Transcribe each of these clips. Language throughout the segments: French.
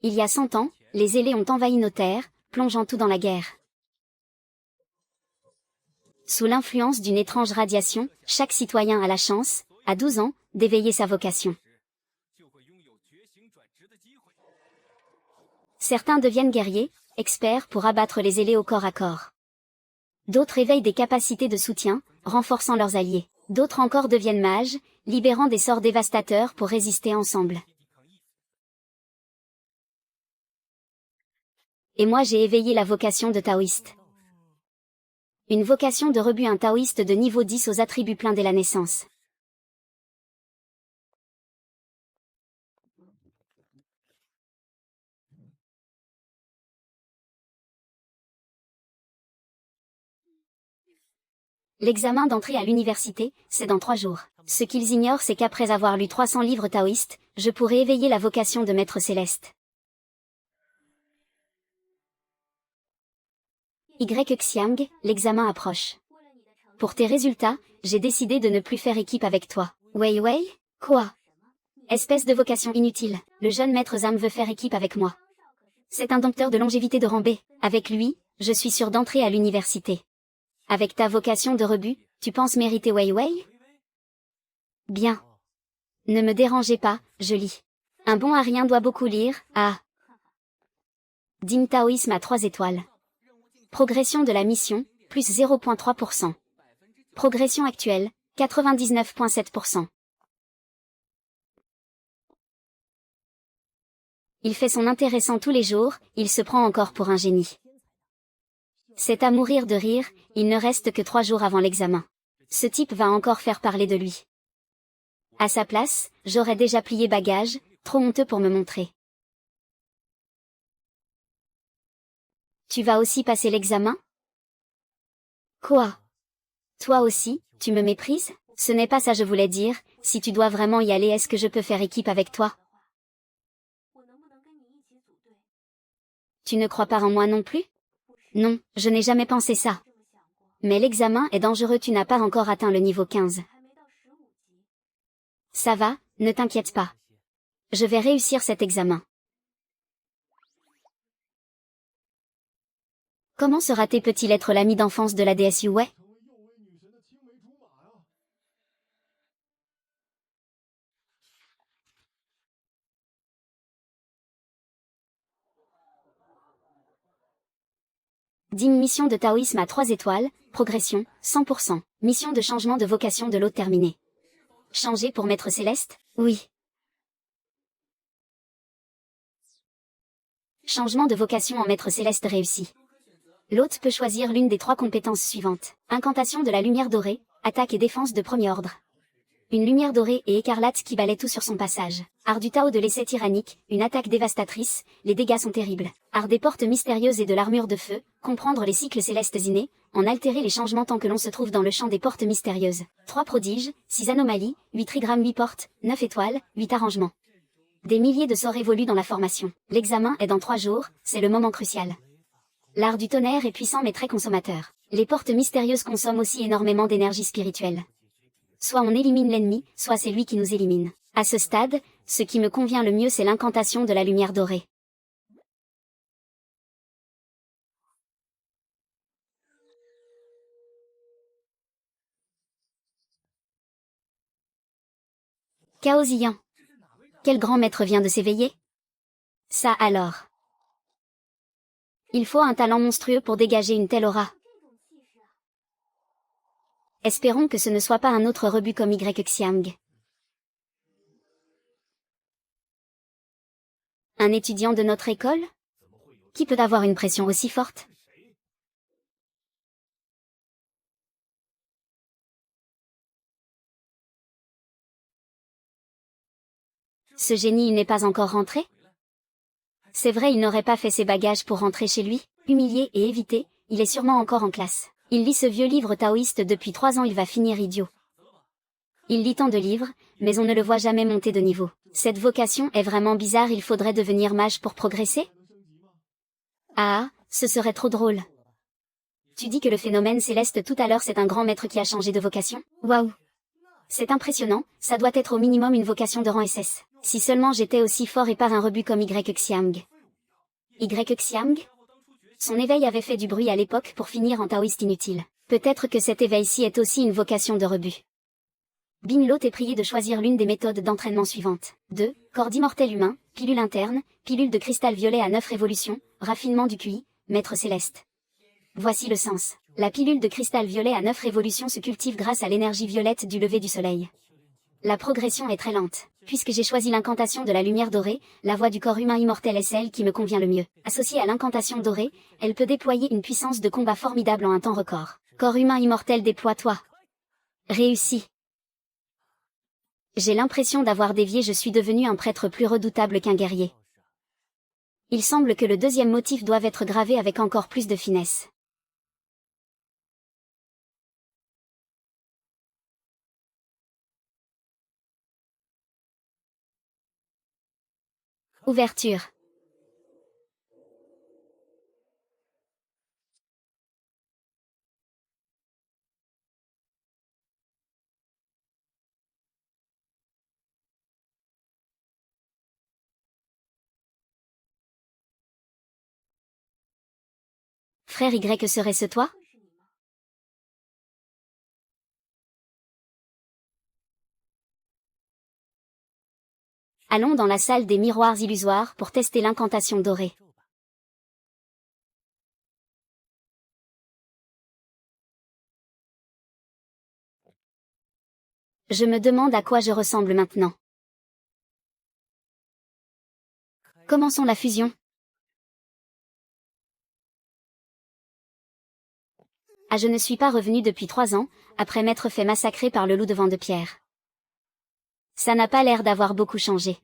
Il y a 100 ans, les zélés ont envahi nos terres, plongeant tout dans la guerre. Sous l'influence d'une étrange radiation, chaque citoyen a la chance, à 12 ans, d'éveiller sa vocation. Certains deviennent guerriers, experts pour abattre les zélés au corps à corps. D'autres éveillent des capacités de soutien, renforçant leurs alliés. D'autres encore deviennent mages, libérant des sorts dévastateurs pour résister ensemble. Et moi j'ai éveillé la vocation de taoïste. Une vocation de rebut, un taoïste de niveau 10 aux attributs pleins dès la naissance. L'examen d'entrée à l'université, c'est dans 3 jours. Ce qu'ils ignorent, c'est qu'après avoir lu 300 livres taoïstes, je pourrai éveiller la vocation de maître céleste. Xiang, l'examen approche. Pour tes résultats, j'ai décidé de ne plus faire équipe avec toi. Wei Wei? Quoi? Espèce de vocation inutile, le jeune maître Zhang veut faire équipe avec moi. C'est un dompteur de longévité de rang B. Avec lui, je suis sûr d'entrer à l'université. Avec ta vocation de rebut, tu penses mériter Wei Wei? Bien. Ne me dérangez pas, je lis. Un bon arien doit beaucoup lire, ah. Ding taoïsme à 3 étoiles. Progression de la mission, plus 0,3%. Progression actuelle, 99,7%. Il fait son intéressant tous les jours, il se prend encore pour un génie. C'est à mourir de rire, il ne reste que 3 jours avant l'examen. Ce type va encore faire parler de lui. À sa place, j'aurais déjà plié bagage, trop honteux pour me montrer. Tu vas aussi passer l'examen? Quoi? Toi aussi, tu me méprises? Ce n'est pas ça je voulais dire, si tu dois vraiment y aller, est-ce que je peux faire équipe avec toi? Tu ne crois pas en moi non plus? Non, je n'ai jamais pensé ça. Mais l'examen est dangereux, tu n'as pas encore atteint le niveau 15. Ça va, ne t'inquiète pas. Je vais réussir cet examen. Comment ce raté peut-il être l'ami d'enfance de la déesse Yue? Ding mission de taoïsme à 3 étoiles, progression, 100%. Mission de changement de vocation de l'autre terminée. Changer pour maître céleste? Oui. Changement de vocation en maître céleste réussi. L'hôte peut choisir l'une des 3 compétences suivantes. Incantation de la lumière dorée, attaque et défense de premier ordre. Une lumière dorée et écarlate qui balaie tout sur son passage. Art du Tao de l'essai tyrannique, une attaque dévastatrice, les dégâts sont terribles. Art des portes mystérieuses et de l'armure de feu, comprendre les cycles célestes innés, en altérer les changements tant que l'on se trouve dans le champ des portes mystérieuses. 3 prodiges, 6 anomalies, 8 trigrammes, 8 portes, 9 étoiles, 8 arrangements. Des milliers de sorts évoluent dans la formation. L'examen est dans 3 jours, c'est le moment crucial. L'art du tonnerre est puissant mais très consommateur. Les portes mystérieuses consomment aussi énormément d'énergie spirituelle. Soit on élimine l'ennemi, soit c'est lui qui nous élimine. À ce stade, ce qui me convient le mieux c'est l'incantation de la lumière dorée. Cao Ziyan. Quel grand maître vient de s'éveiller? Ça alors. Il faut un talent monstrueux pour dégager une telle aura. Espérons que ce ne soit pas un autre rebut comme Xiang. Un étudiant de notre école? Qui peut avoir une pression aussi forte? Ce génie n'est pas encore rentré? C'est vrai, il n'aurait pas fait ses bagages pour rentrer chez lui, humilié et évité, il est sûrement encore en classe. Il lit ce vieux livre taoïste depuis 3 ans, il va finir idiot. Il lit tant de livres, mais on ne le voit jamais monter de niveau. Cette vocation est vraiment bizarre, il faudrait devenir mage pour progresser? Ah, ce serait trop drôle. Tu dis que le phénomène céleste tout à l'heure c'est un grand maître qui a changé de vocation? Waouh! C'est impressionnant, ça doit être au minimum une vocation de rang SS. Si seulement j'étais aussi fort et par un rebut comme Xiang. Xiang? Son éveil avait fait du bruit à l'époque pour finir en taoïste inutile. Peut-être que cet éveil-ci est aussi une vocation de rebut. Bin Lot est prié de choisir l'une des méthodes d'entraînement suivantes. 2. Corps d'immortel humain, pilule interne, pilule de cristal violet à 9 révolutions, raffinement du QI, maître céleste. Voici le sens. La pilule de cristal violet à 9 révolutions se cultive grâce à l'énergie violette du lever du soleil. La progression est très lente. Puisque j'ai choisi l'incantation de la lumière dorée, la voix du corps humain immortel est celle qui me convient le mieux. Associée à l'incantation dorée, elle peut déployer une puissance de combat formidable en un temps record. Corps humain immortel, déploie-toi. Réussi. J'ai l'impression d'avoir dévié, je suis devenu un prêtre plus redoutable qu'un guerrier. Il semble que le deuxième motif doive être gravé avec encore plus de finesse. Ouverture. Frère Y, serait-ce toi? Allons dans la salle des miroirs illusoires pour tester l'incantation dorée. Je me demande à quoi je ressemble maintenant. Commençons la fusion. Ah, je ne suis pas revenu depuis 3 ans, après m'être fait massacrer par le loup de vent de pierre. Ça n'a pas l'air d'avoir beaucoup changé.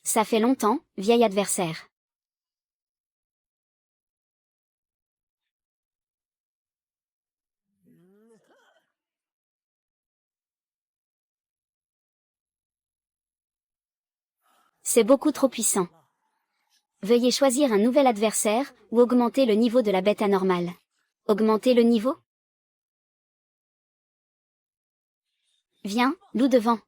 Ça fait longtemps, vieil adversaire. C'est beaucoup trop puissant. Veuillez choisir un nouvel adversaire, ou augmenter le niveau de la bête anormale. Augmenter le niveau? Viens, loup de vent.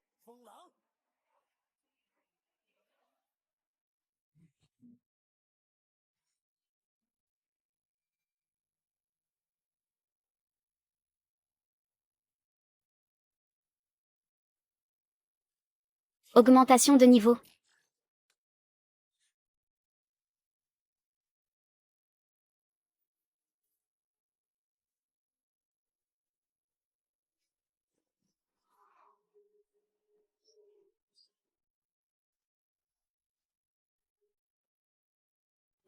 Augmentation de niveau.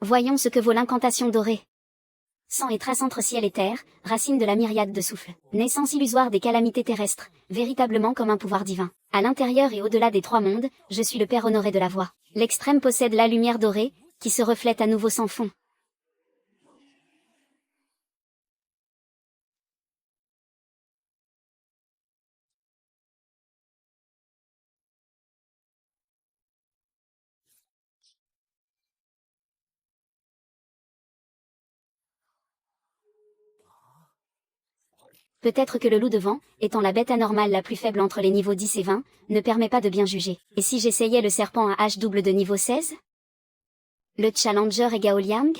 Voyons ce que vaut l'incantation dorée. Sang et trace entre ciel et terre, racine de la myriade de souffles. Naissance illusoire des calamités terrestres, véritablement comme un pouvoir divin. À l'intérieur et au-delà des 3 mondes, je suis le Père honoré de la voix. L'extrême possède la lumière dorée, qui se reflète à nouveau sans fond. Peut-être que le loup de vent, étant la bête anormale la plus faible entre les niveaux 10 et 20, ne permet pas de bien juger. Et si j'essayais le serpent à H double de niveau 16? Le challenger est Gao Liang?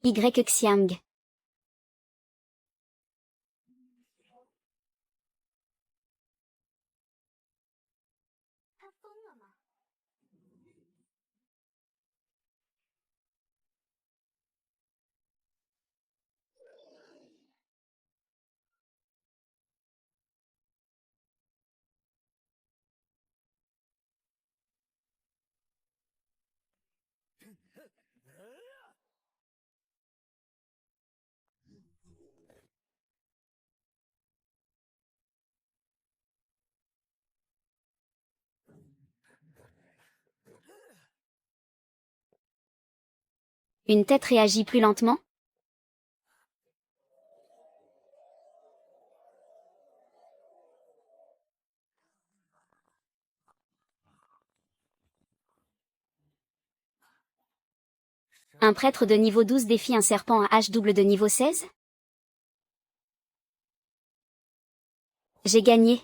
Xiang. Une tête réagit plus lentement? Un prêtre de niveau 12 défie un serpent à H double de niveau 16? J'ai gagné.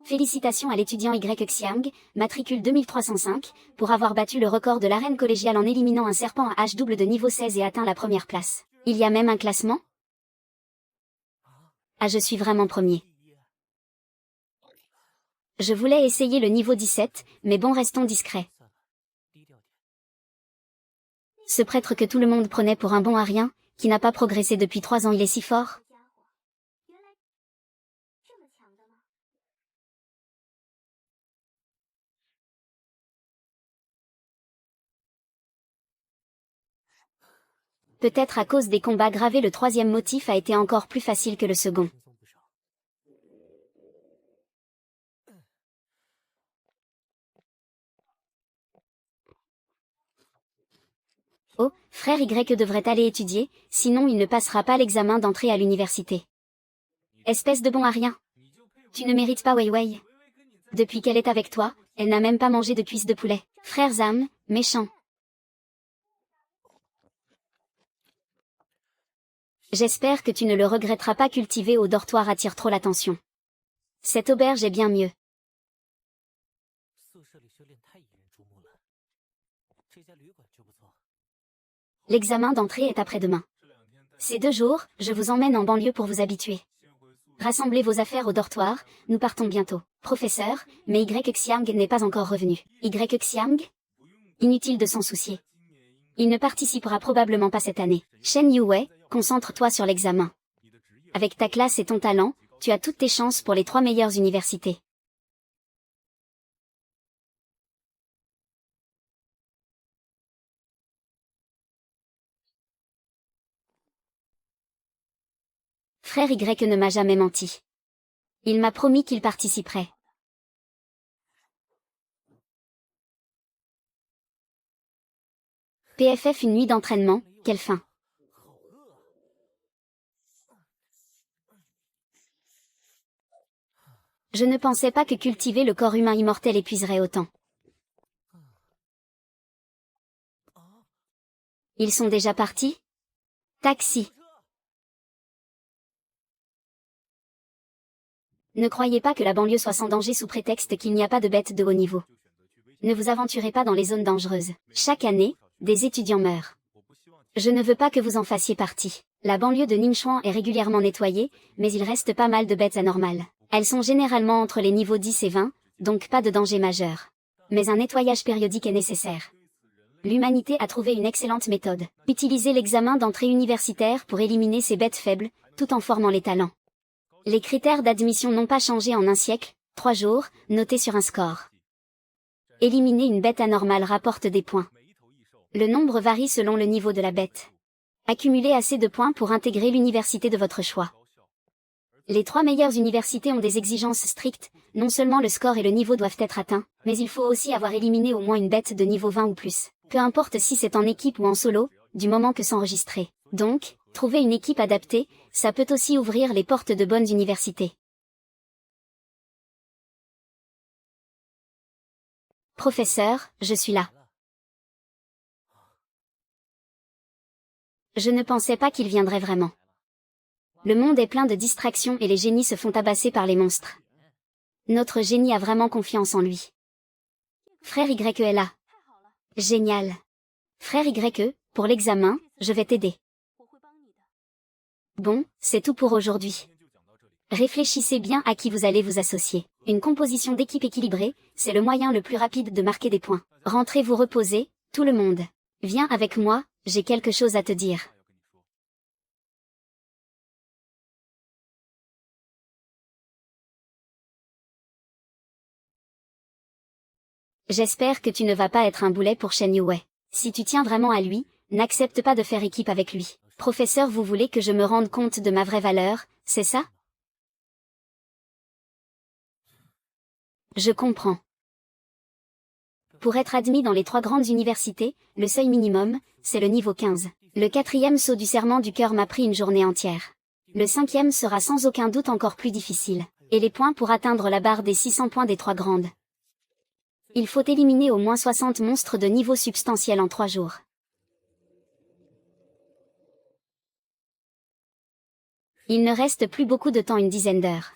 Félicitations à l'étudiant Y Xiang, matricule 2305, pour avoir battu le record de l'arène collégiale en éliminant un serpent à H double de niveau 16 et atteint la première place. Il y a même un classement? Ah, je suis vraiment premier. Je voulais essayer le niveau 17, mais bon, restons discrets. Ce prêtre que tout le monde prenait pour un bon à rien, qui n'a pas progressé depuis 3 ans, il est si fort. Peut-être à cause des combats gravés, le troisième motif a été encore plus facile que le second. Oh, frère Y devrait aller étudier, sinon il ne passera pas l'examen d'entrée à l'université. Espèce de bon à rien. Tu ne mérites pas Wei Wei. Depuis qu'elle est avec toi, elle n'a même pas mangé de cuisses de poulet. Frère Zam, méchant. J'espère que tu ne le regretteras pas. Cultiver au dortoir attire trop l'attention. Cette auberge est bien mieux. L'examen d'entrée est après-demain. Ces 2 jours, je vous emmène en banlieue pour vous habituer. Rassemblez vos affaires au dortoir, nous partons bientôt. Professeur, mais Y Xiang n'est pas encore revenu. Y Xiang? Inutile de s'en soucier. Il ne participera probablement pas cette année. Shen Yuwei, concentre-toi sur l'examen. Avec ta classe et ton talent, tu as toutes tes chances pour les 3 meilleures universités. Frère Y ne m'a jamais menti. Il m'a promis qu'il participerait. PFF, une nuit d'entraînement, quelle fin. Je ne pensais pas que cultiver le corps humain immortel épuiserait autant. Ils sont déjà partis? Taxi. Ne croyez pas que la banlieue soit sans danger sous prétexte qu'il n'y a pas de bêtes de haut niveau. Ne vous aventurez pas dans les zones dangereuses. Chaque année, des étudiants meurent. Je ne veux pas que vous en fassiez partie. La banlieue de Ningxuan est régulièrement nettoyée, mais il reste pas mal de bêtes anormales. Elles sont généralement entre les niveaux 10 et 20, donc pas de danger majeur. Mais un nettoyage périodique est nécessaire. L'humanité a trouvé une excellente méthode. Utiliser l'examen d'entrée universitaire pour éliminer ces bêtes faibles, tout en formant les talents. Les critères d'admission n'ont pas changé en un siècle, 3 jours, notés sur un score. Éliminer une bête anormale rapporte des points. Le nombre varie selon le niveau de la bête. Accumulez assez de points pour intégrer l'université de votre choix. Les 3 meilleures universités ont des exigences strictes, non seulement le score et le niveau doivent être atteints, mais il faut aussi avoir éliminé au moins une bête de niveau 20 ou plus. Peu importe si c'est en équipe ou en solo, du moment que s'enregistrer. Donc, trouver une équipe adaptée, ça peut aussi ouvrir les portes de bonnes universités. Professeur, je suis là. Je ne pensais pas qu'il viendrait vraiment. Le monde est plein de distractions et les génies se font tabasser par les monstres. Notre génie a vraiment confiance en lui. Frère Y est là. Génial. Frère Y, pour l'examen, je vais t'aider. Bon, c'est tout pour aujourd'hui. Réfléchissez bien à qui vous allez vous associer. Une composition d'équipe équilibrée, c'est le moyen le plus rapide de marquer des points. Rentrez vous reposer, tout le monde. Viens avec moi, j'ai quelque chose à te dire. J'espère que tu ne vas pas être un boulet pour Shen Yuwei. Si tu tiens vraiment à lui, n'accepte pas de faire équipe avec lui. Professeur, vous voulez que je me rende compte de ma vraie valeur, c'est ça? Je comprends. Pour être admis dans les 3 grandes universités, le seuil minimum, c'est le niveau 15. Le 4e saut du serment du cœur m'a pris une journée entière. Le 5e sera sans aucun doute encore plus difficile. Et les points pour atteindre la barre des 600 points des 3 grandes. Il faut éliminer au moins 60 monstres de niveau substantiel en 3 jours. Il ne reste plus beaucoup de temps, une dizaine d'heures.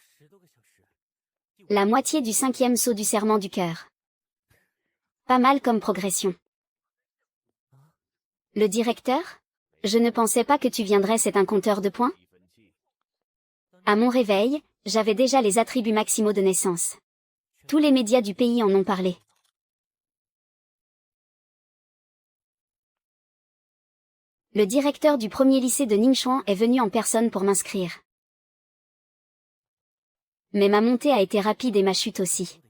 La moitié du 5e saut du serment du cœur. Pas mal comme progression. Le directeur? Je ne pensais pas que tu viendrais, c'est un compteur de points? À mon réveil, j'avais déjà les attributs maximaux de naissance. Tous les médias du pays en ont parlé. Le directeur du premier lycée de Ningxuan est venu en personne pour m'inscrire. Mais ma montée a été rapide et ma chute aussi.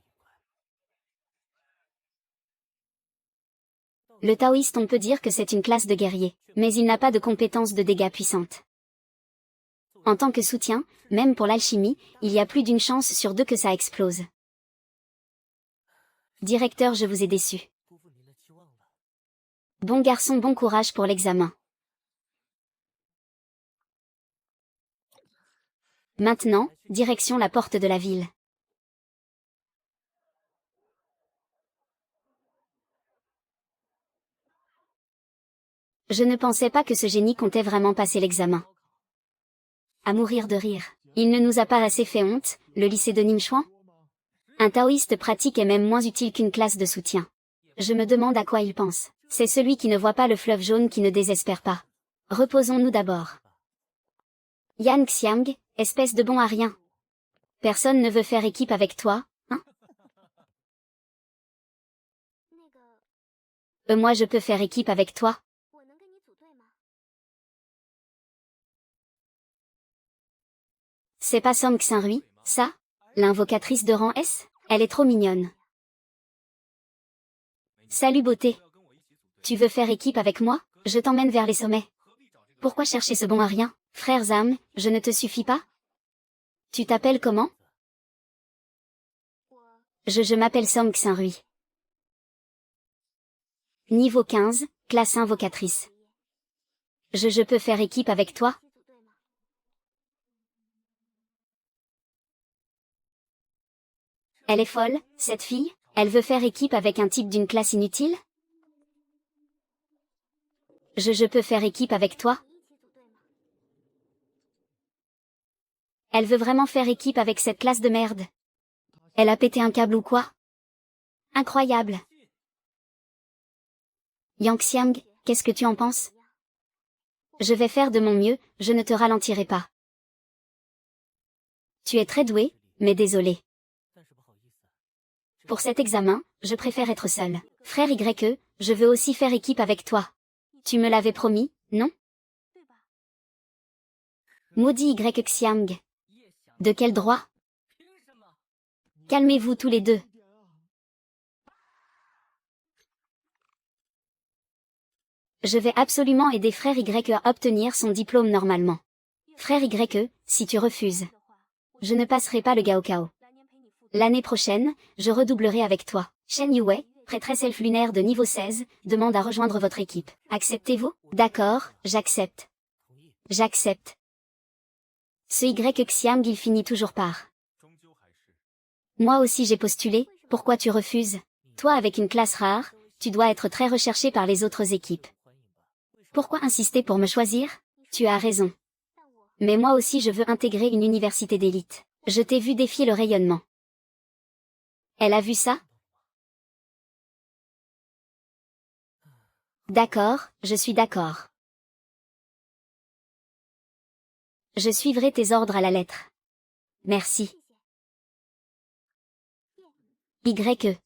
Le taoïste, on peut dire que c'est une classe de guerriers, mais il n'a pas de compétences de dégâts puissantes. En tant que soutien, même pour l'alchimie, il y a plus d'une chance sur 2 que ça explose. Directeur, je vous ai déçu. Bon garçon, bon courage pour l'examen. Maintenant, direction la porte de la ville. Je ne pensais pas que ce génie comptait vraiment passer l'examen. À mourir de rire. Il ne nous a pas assez fait honte, le lycée de Ningxuan? Un taoïste pratique est même moins utile qu'une classe de soutien. Je me demande à quoi il pense. C'est celui qui ne voit pas le fleuve jaune qui ne désespère pas. Reposons-nous d'abord. Yan Xiang, espèce de bon à rien. Personne ne veut faire équipe avec toi, hein? Moi je peux faire équipe avec toi. C'est pas Song Xinrui, ça? L'invocatrice de rang S? Elle est trop mignonne. Salut beauté. Tu veux faire équipe avec moi? Je t'emmène vers les sommets. Pourquoi chercher ce bon à rien? Frère Zam, je ne te suffis pas? Tu t'appelles comment? Je m'appelle Song Xinrui. Niveau 15, classe invocatrice. Je peux faire équipe avec toi? Elle est folle, cette fille? Elle veut faire équipe avec un type d'une classe inutile? Je peux faire équipe avec toi? Elle veut vraiment faire équipe avec cette classe de merde. Elle a pété un câble ou quoi? Incroyable. Yang Xiang, qu'est-ce que tu en penses? Je vais faire de mon mieux, je ne te ralentirai pas. Tu es très doué, mais désolé. Pour cet examen, je préfère être seul. Frère YE, je veux aussi faire équipe avec toi. Tu me l'avais promis, non? Maudit Y Xiang. De quel droit? Calmez-vous tous les deux. Je vais absolument aider Frère YE à obtenir son diplôme normalement. Frère YE, si tu refuses, je ne passerai pas le Gaokao. L'année prochaine, je redoublerai avec toi. Shen Yue, prêtresse elfe lunaire de niveau 16, demande à rejoindre votre équipe. Acceptez-vous? D'accord, j'accepte. J'accepte. Ce Y Xiang, il finit toujours par. Moi aussi j'ai postulé, pourquoi tu refuses? Toi avec une classe rare, tu dois être très recherché par les autres équipes. Pourquoi insister pour me choisir? Tu as raison. Mais moi aussi je veux intégrer une université d'élite. Je t'ai vu défier le rayonnement. Elle a vu ça? D'accord, je suis d'accord. Je suivrai tes ordres à la lettre. Merci. YE.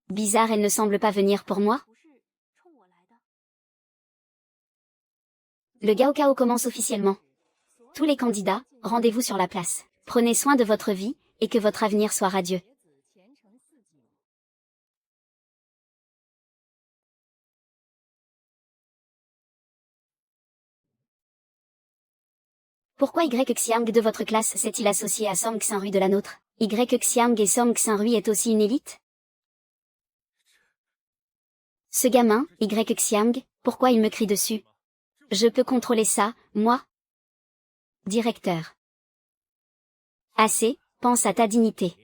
Bizarre, elle ne semble pas venir pour moi. Le Gaokao commence officiellement. Tous les candidats, rendez-vous sur la place. Prenez soin de votre vie, et que votre avenir soit radieux. Pourquoi Y Xiang de votre classe s'est-il associé à Song Xinrui de la nôtre? Y Xiang et Song Xinrui est aussi une élite? Ce gamin, Y Xiang, pourquoi il me crie dessus? Je peux contrôler ça, moi? Directeur. Assez, pense à ta dignité.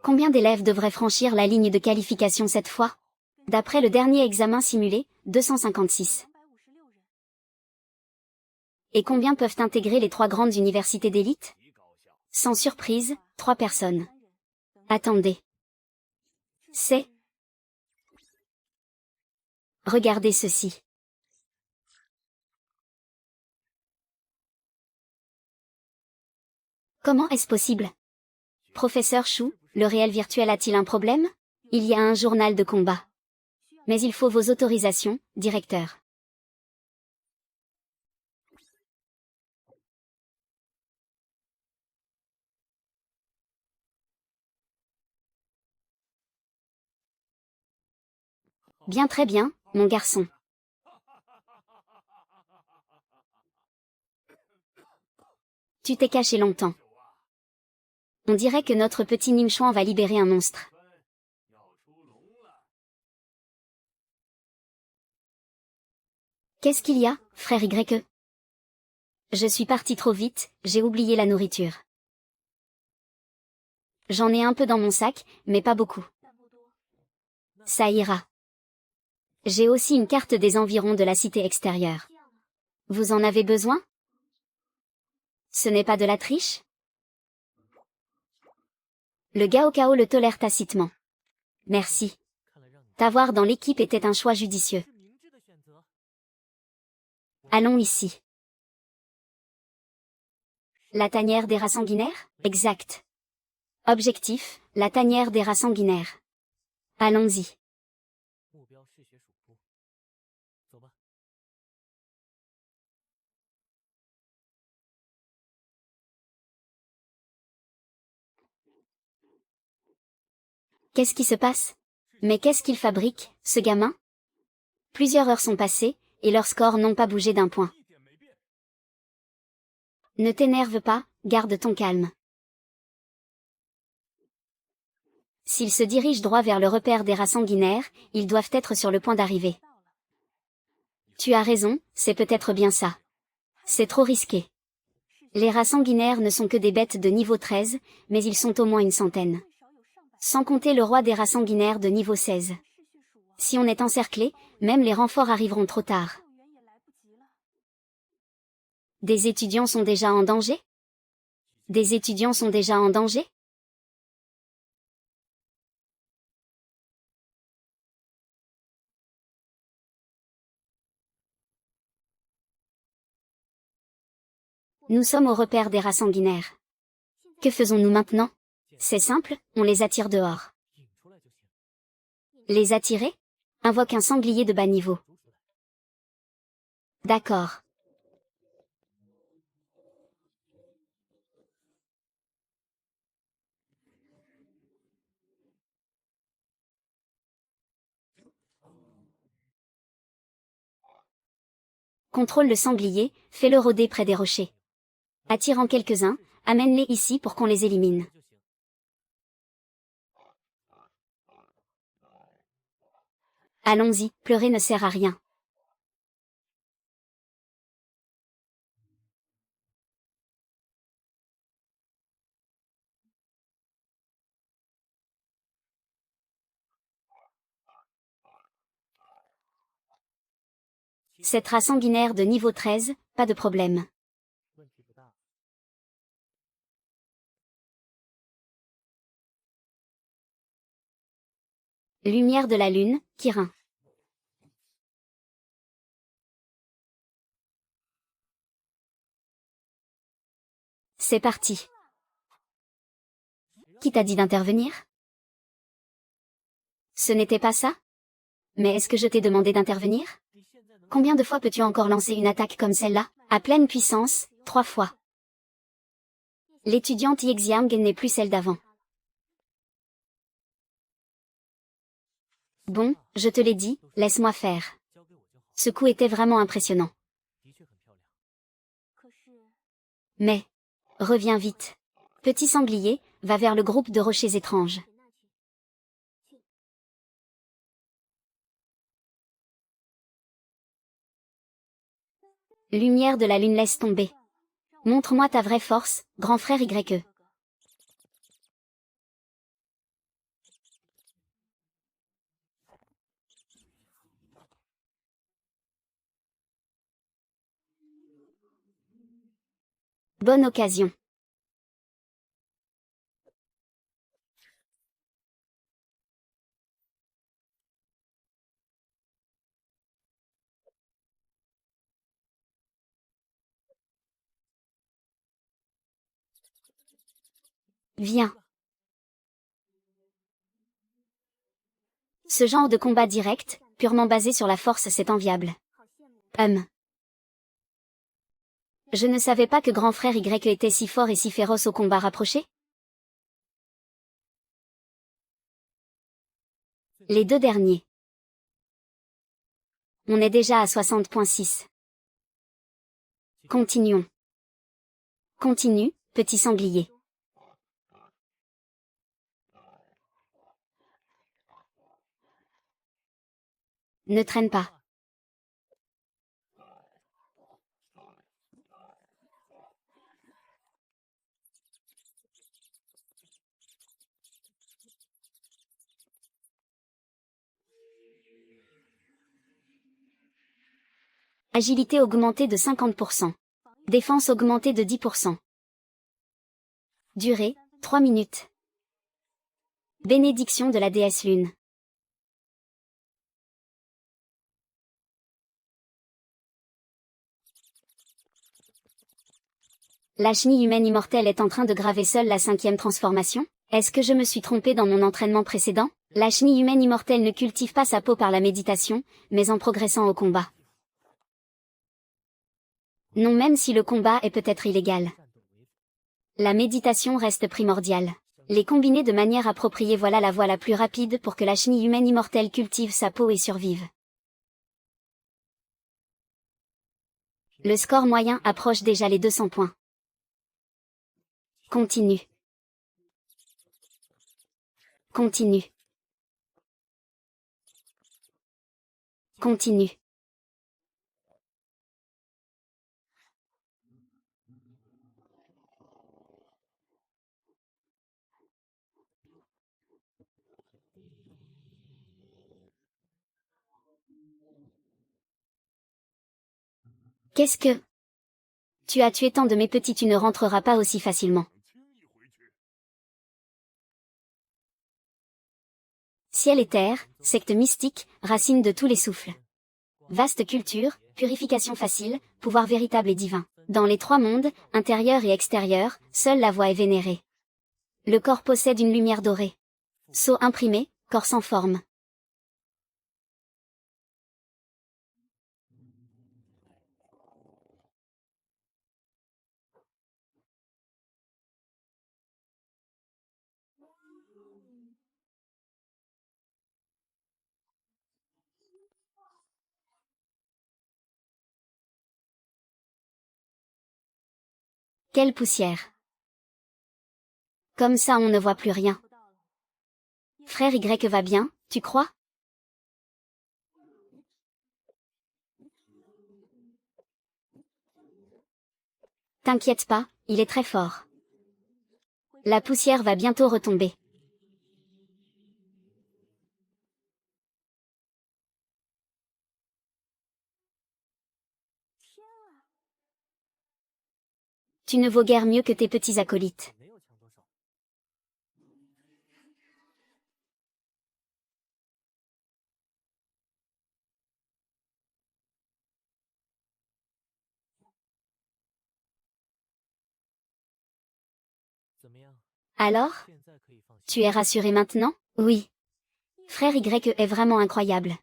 Combien d'élèves devraient franchir la ligne de qualification cette fois? D'après le dernier examen simulé, 256. Et combien peuvent intégrer les 3 grandes universités d'élite? Sans surprise, 3 personnes. Attendez. C'est... Regardez ceci. Comment est-ce possible? Professeur Chou, le réel virtuel a-t-il un problème? Il y a un journal de combat. Mais il faut vos autorisations, directeur. Bien, très bien, mon garçon. Tu t'es caché longtemps. On dirait que notre petit Nimchouan va libérer un monstre. Qu'est-ce qu'il y a, frère Y? Je suis parti trop vite, j'ai oublié la nourriture. J'en ai un peu dans mon sac, mais pas beaucoup. Ça ira. J'ai aussi une carte des environs de la cité extérieure. Vous en avez besoin? Ce n'est pas de la triche? Le Gaokao le tolère tacitement. Merci. T'avoir dans l'équipe était un choix judicieux. Allons ici. La tanière des rats sanguinaires? Exact. Objectif, la tanière des rats sanguinaires. Allons-y. Qu'est-ce qui se passe? Mais qu'est-ce qu'il fabrique, ce gamin? Plusieurs heures sont passées, et leurs scores n'ont pas bougé d'un point. Ne t'énerve pas, garde ton calme. S'ils se dirigent droit vers le repère des rats sanguinaires, ils doivent être sur le point d'arriver. Tu as raison, c'est peut-être bien ça. C'est trop risqué. Les rats sanguinaires ne sont que des bêtes de niveau 13, mais ils sont au moins une centaine. Sans compter le roi des rats sanguinaires de niveau 16. Si on est encerclé, même les renforts arriveront trop tard. Des étudiants sont déjà en danger? Des étudiants sont déjà en danger? Nous sommes au repère des rats sanguinaires. Que faisons-nous maintenant? C'est simple, on les attire dehors. Les attirer? Invoque un sanglier de bas niveau. D'accord. Contrôle le sanglier, fais-le rôder près des rochers. Attire en quelques-uns, amène-les ici pour qu'on les élimine. Allons-y, pleurer ne sert à rien. Cette race sanguinaire de niveau 13, pas de problème. Lumière de la lune, Kirin. C'est parti. Qui t'a dit d'intervenir? Ce n'était pas ça? Mais est-ce que je t'ai demandé d'intervenir? Combien de fois peux-tu encore lancer une attaque comme celle-là? À pleine puissance, 3 fois. L'étudiante Yexiang n'est plus celle d'avant. Bon, je te l'ai dit, laisse-moi faire. Ce coup était vraiment impressionnant. Mais, reviens vite. Petit sanglier, va vers le groupe de rochers étranges. Lumière de la lune laisse tomber. Montre-moi ta vraie force, grand frère YE. Bonne occasion. Viens. Ce genre de combat direct, purement basé sur la force, c'est enviable. Je ne savais pas que grand frère Y était si fort et si féroce au combat rapproché. Les deux derniers. On est déjà à 60,6. Continuons. Continue, petit sanglier. Ne traîne pas. Agilité augmentée de 50%. Défense augmentée de 10%. Durée, 3 minutes. Bénédiction de la déesse Lune. La chenille humaine immortelle est en train de graver seule la 5e transformation? Est-ce que je me suis trompé dans mon entraînement précédent? La chenille humaine immortelle ne cultive pas sa peau par la méditation, mais en progressant au combat. Non, même si le combat est peut-être illégal. La méditation reste primordiale. Les combiner de manière appropriée, voilà la voie la plus rapide pour que la chenille humaine immortelle cultive sa peau et survive. Le score moyen approche déjà les 200 points. Continue. Continue. Continue. Qu'est-ce que... Tu as tué tant de mes petits, tu ne rentreras pas aussi facilement. Ciel et terre, secte mystique, racine de tous les souffles. Vaste culture, purification facile, pouvoir véritable et divin. Dans les 3 mondes, intérieur et extérieur, seule la voix est vénérée. Le corps possède une lumière dorée. Sceau imprimé, corps sans forme. Quelle poussière. Comme ça on ne voit plus rien. Frère Y va bien, tu crois? T'inquiète pas, il est très fort. La poussière va bientôt retomber. Tu ne vaux guère mieux que tes petits acolytes. Alors? Tu es rassuré maintenant? Oui. Frère Y est vraiment incroyable.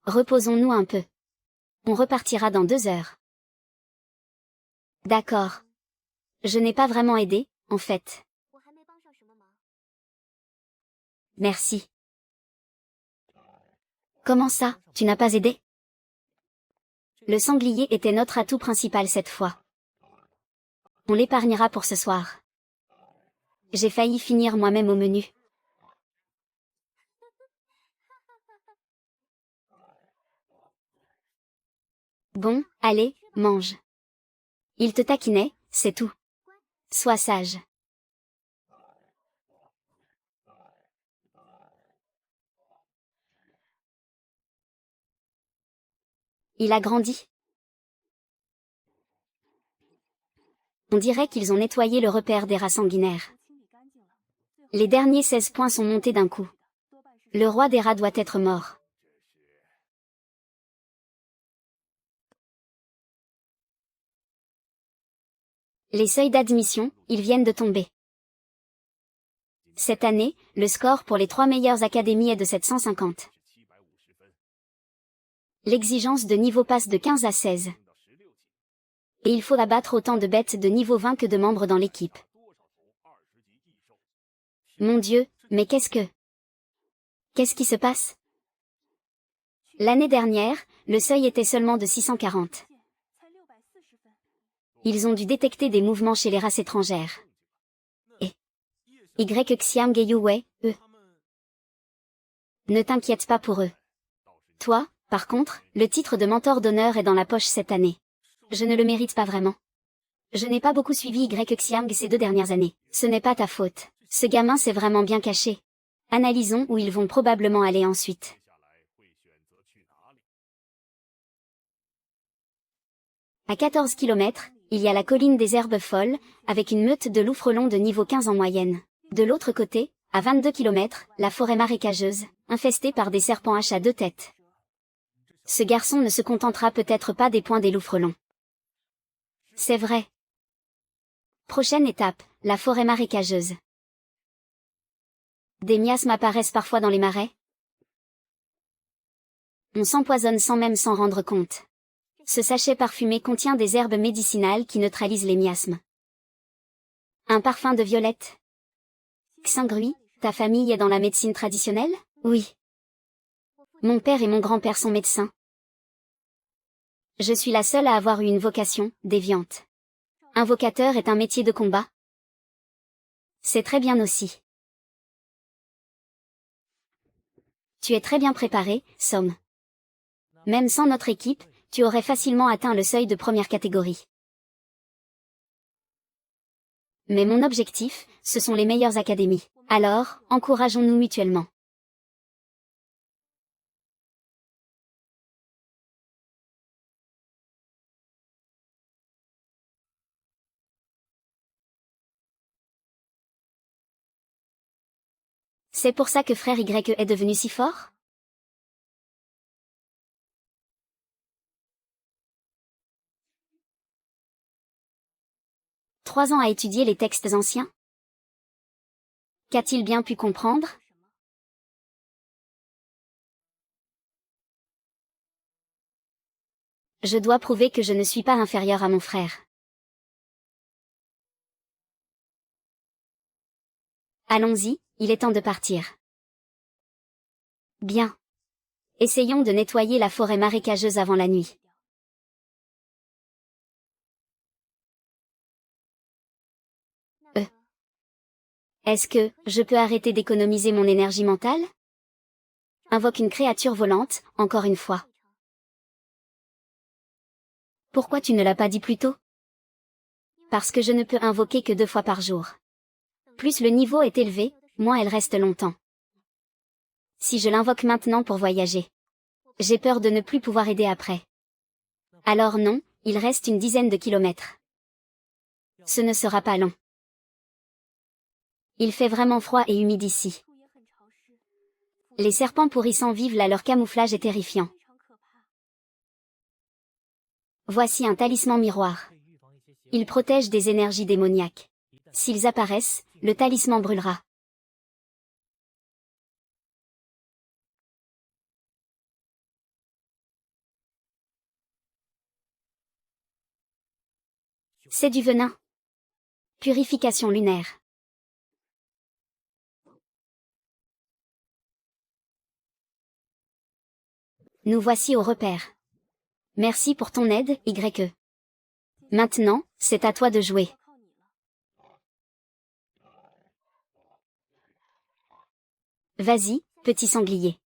Reposons-nous un peu. On repartira dans 2 heures. D'accord. Je n'ai pas vraiment aidé, en fait. Merci. Comment ça, tu n'as pas aidé? Le sanglier était notre atout principal cette fois. On l'épargnera pour ce soir. J'ai failli finir moi-même au menu. Bon, allez, mange. Il te taquinait, c'est tout. Sois sage. Il a grandi. On dirait qu'ils ont nettoyé le repère des rats sanguinaires. Les derniers 16 points sont montés d'un coup. Le roi des rats doit être mort. Les seuils d'admission, ils viennent de tomber. Cette année, le score pour les 3 meilleures académies est de 750. L'exigence de niveau passe de 15 à 16. Et il faut abattre autant de bêtes de niveau 20 que de membres dans l'équipe. Mon Dieu, mais Qu'est-ce qui se passe? L'année dernière, le seuil était seulement de 640. Ils ont dû détecter des mouvements chez les races étrangères. Et Xiam Geyuwei, eux. Ne t'inquiète pas pour eux. Toi, par contre, le titre de mentor d'honneur est dans la poche cette année. Je ne le mérite pas vraiment. Je n'ai pas beaucoup suivi Xiang ces 2 dernières années. Ce n'est pas ta faute. Ce gamin s'est vraiment bien caché. Analysons où ils vont probablement aller ensuite. À 14 km, il y a la colline des herbes folles, avec une meute de loups frelons de niveau 15 en moyenne. De l'autre côté, à 22 km, la forêt marécageuse, infestée par des serpents H à 2 têtes. Ce garçon ne se contentera peut-être pas des points des loups frelons. C'est vrai. Prochaine étape, la forêt marécageuse. Des miasmes apparaissent parfois dans les marais. On s'empoisonne sans même s'en rendre compte. Ce sachet parfumé contient des herbes médicinales qui neutralisent les miasmes. Un parfum de violette. Xingrui, ta famille est dans la médecine traditionnelle? Oui. Mon père et mon grand-père sont médecins. Je suis la seule à avoir eu une vocation déviante. Invocateur est un métier de combat. C'est très bien aussi. Tu es très bien préparé, Somme. Même sans notre équipe, tu aurais facilement atteint le seuil de première catégorie. Mais mon objectif, ce sont les meilleures académies. Alors, encourageons-nous mutuellement. C'est pour ça que frère Y est devenu si fort? « 3 ans à étudier les textes anciens? Qu'a-t-il bien pu comprendre? Je dois prouver que je ne suis pas inférieur à mon frère. Allons-y, il est temps de partir. Bien. Essayons de nettoyer la forêt marécageuse avant la nuit. Est-ce que je peux arrêter d'économiser mon énergie mentale? Invoque une créature volante, encore une fois. Pourquoi tu ne l'as pas dit plus tôt? Parce que je ne peux invoquer que 2 fois par jour. Plus le niveau est élevé, moins elle reste longtemps. Si je l'invoque maintenant pour voyager, j'ai peur de ne plus pouvoir aider après. Alors non, il reste une dizaine de kilomètres. Ce ne sera pas long. Il fait vraiment froid et humide ici. Les serpents pourrissants vivent là, leur camouflage est terrifiant. Voici un talisman miroir. Il protège des énergies démoniaques. S'ils apparaissent, le talisman brûlera. C'est du venin. Purification lunaire. Nous voici au repère. Merci pour ton aide, YE. Maintenant, c'est à toi de jouer. Vas-y, petit sanglier.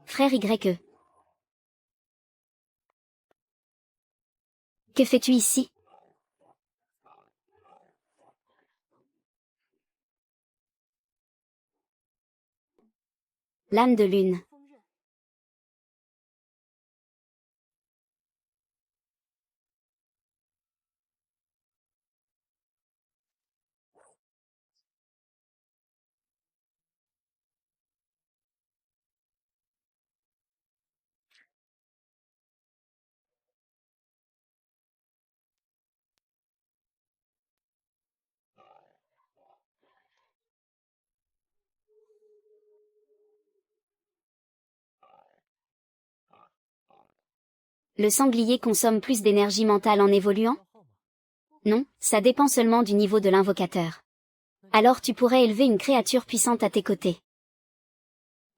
Frère YE. Que fais-tu ici? Lame de lune. Le sanglier consomme plus d'énergie mentale en évoluant? Non, ça dépend seulement du niveau de l'invocateur. Alors tu pourrais élever une créature puissante à tes côtés.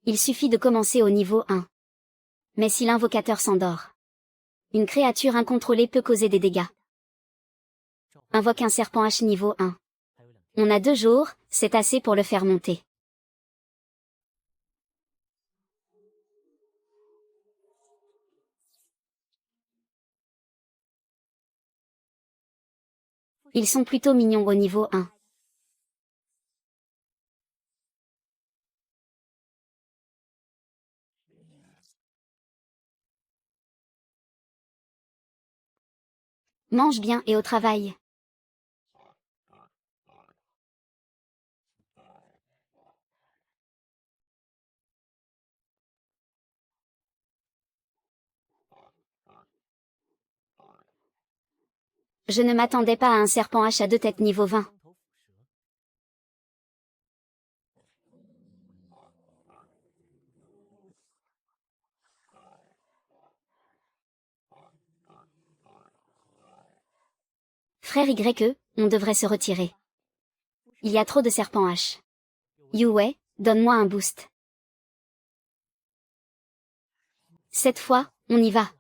Il suffit de commencer au niveau 1. Mais si l'invocateur s'endort, une créature incontrôlée peut causer des dégâts. Invoque un serpent H niveau 1. On a 2 jours, c'est assez pour le faire monter. Ils sont plutôt mignons au niveau 1. Mange bien et au travail. Je ne m'attendais pas à un serpent H à 2 têtes niveau 20. Frère YE, on devrait se retirer. Il y a trop de serpents H. Yue, donne-moi un boost. Cette fois, on y va.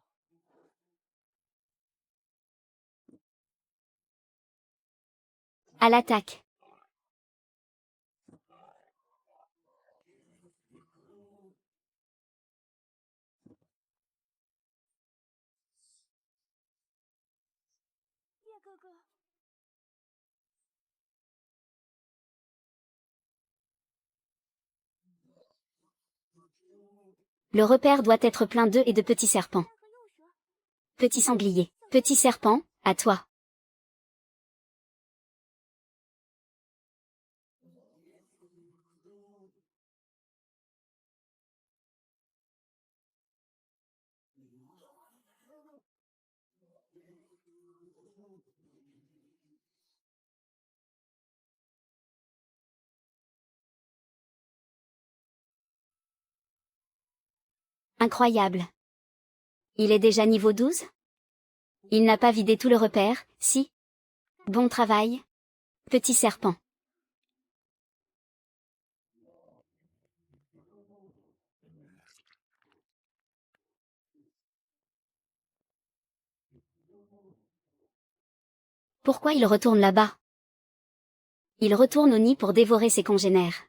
À l'attaque. Le repère doit être plein d'œufs et de petits serpents. Petit sanglier, petit serpent, à toi. Incroyable. Il est déjà niveau 12? Il n'a pas vidé tout le repère, si? Bon travail. Petit serpent. Pourquoi il retourne là-bas? Il retourne au nid pour dévorer ses congénères.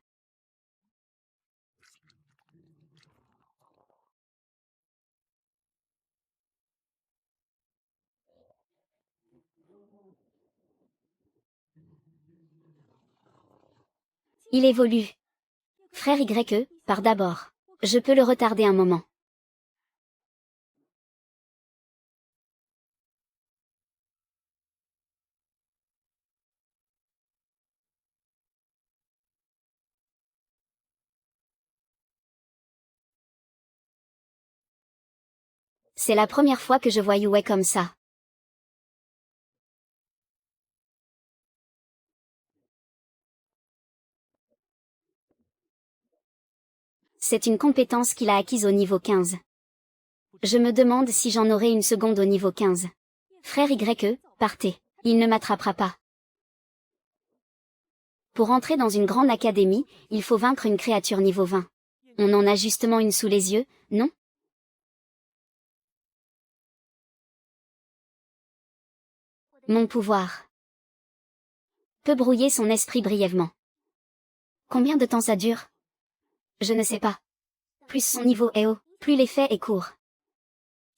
Il évolue. Frère YE, part d'abord. Je peux le retarder un moment. C'est la première fois que je vois Yue comme ça. C'est une compétence qu'il a acquise au niveau 15. Je me demande si j'en aurai une seconde au niveau 15. Frère YE, partez. Il ne m'attrapera pas. Pour entrer dans une grande académie, il faut vaincre une créature niveau 20. On en a justement une sous les yeux, non? Mon pouvoir peut brouiller son esprit brièvement. Combien de temps ça dure? Je ne sais pas. Plus son niveau est haut, plus l'effet est court.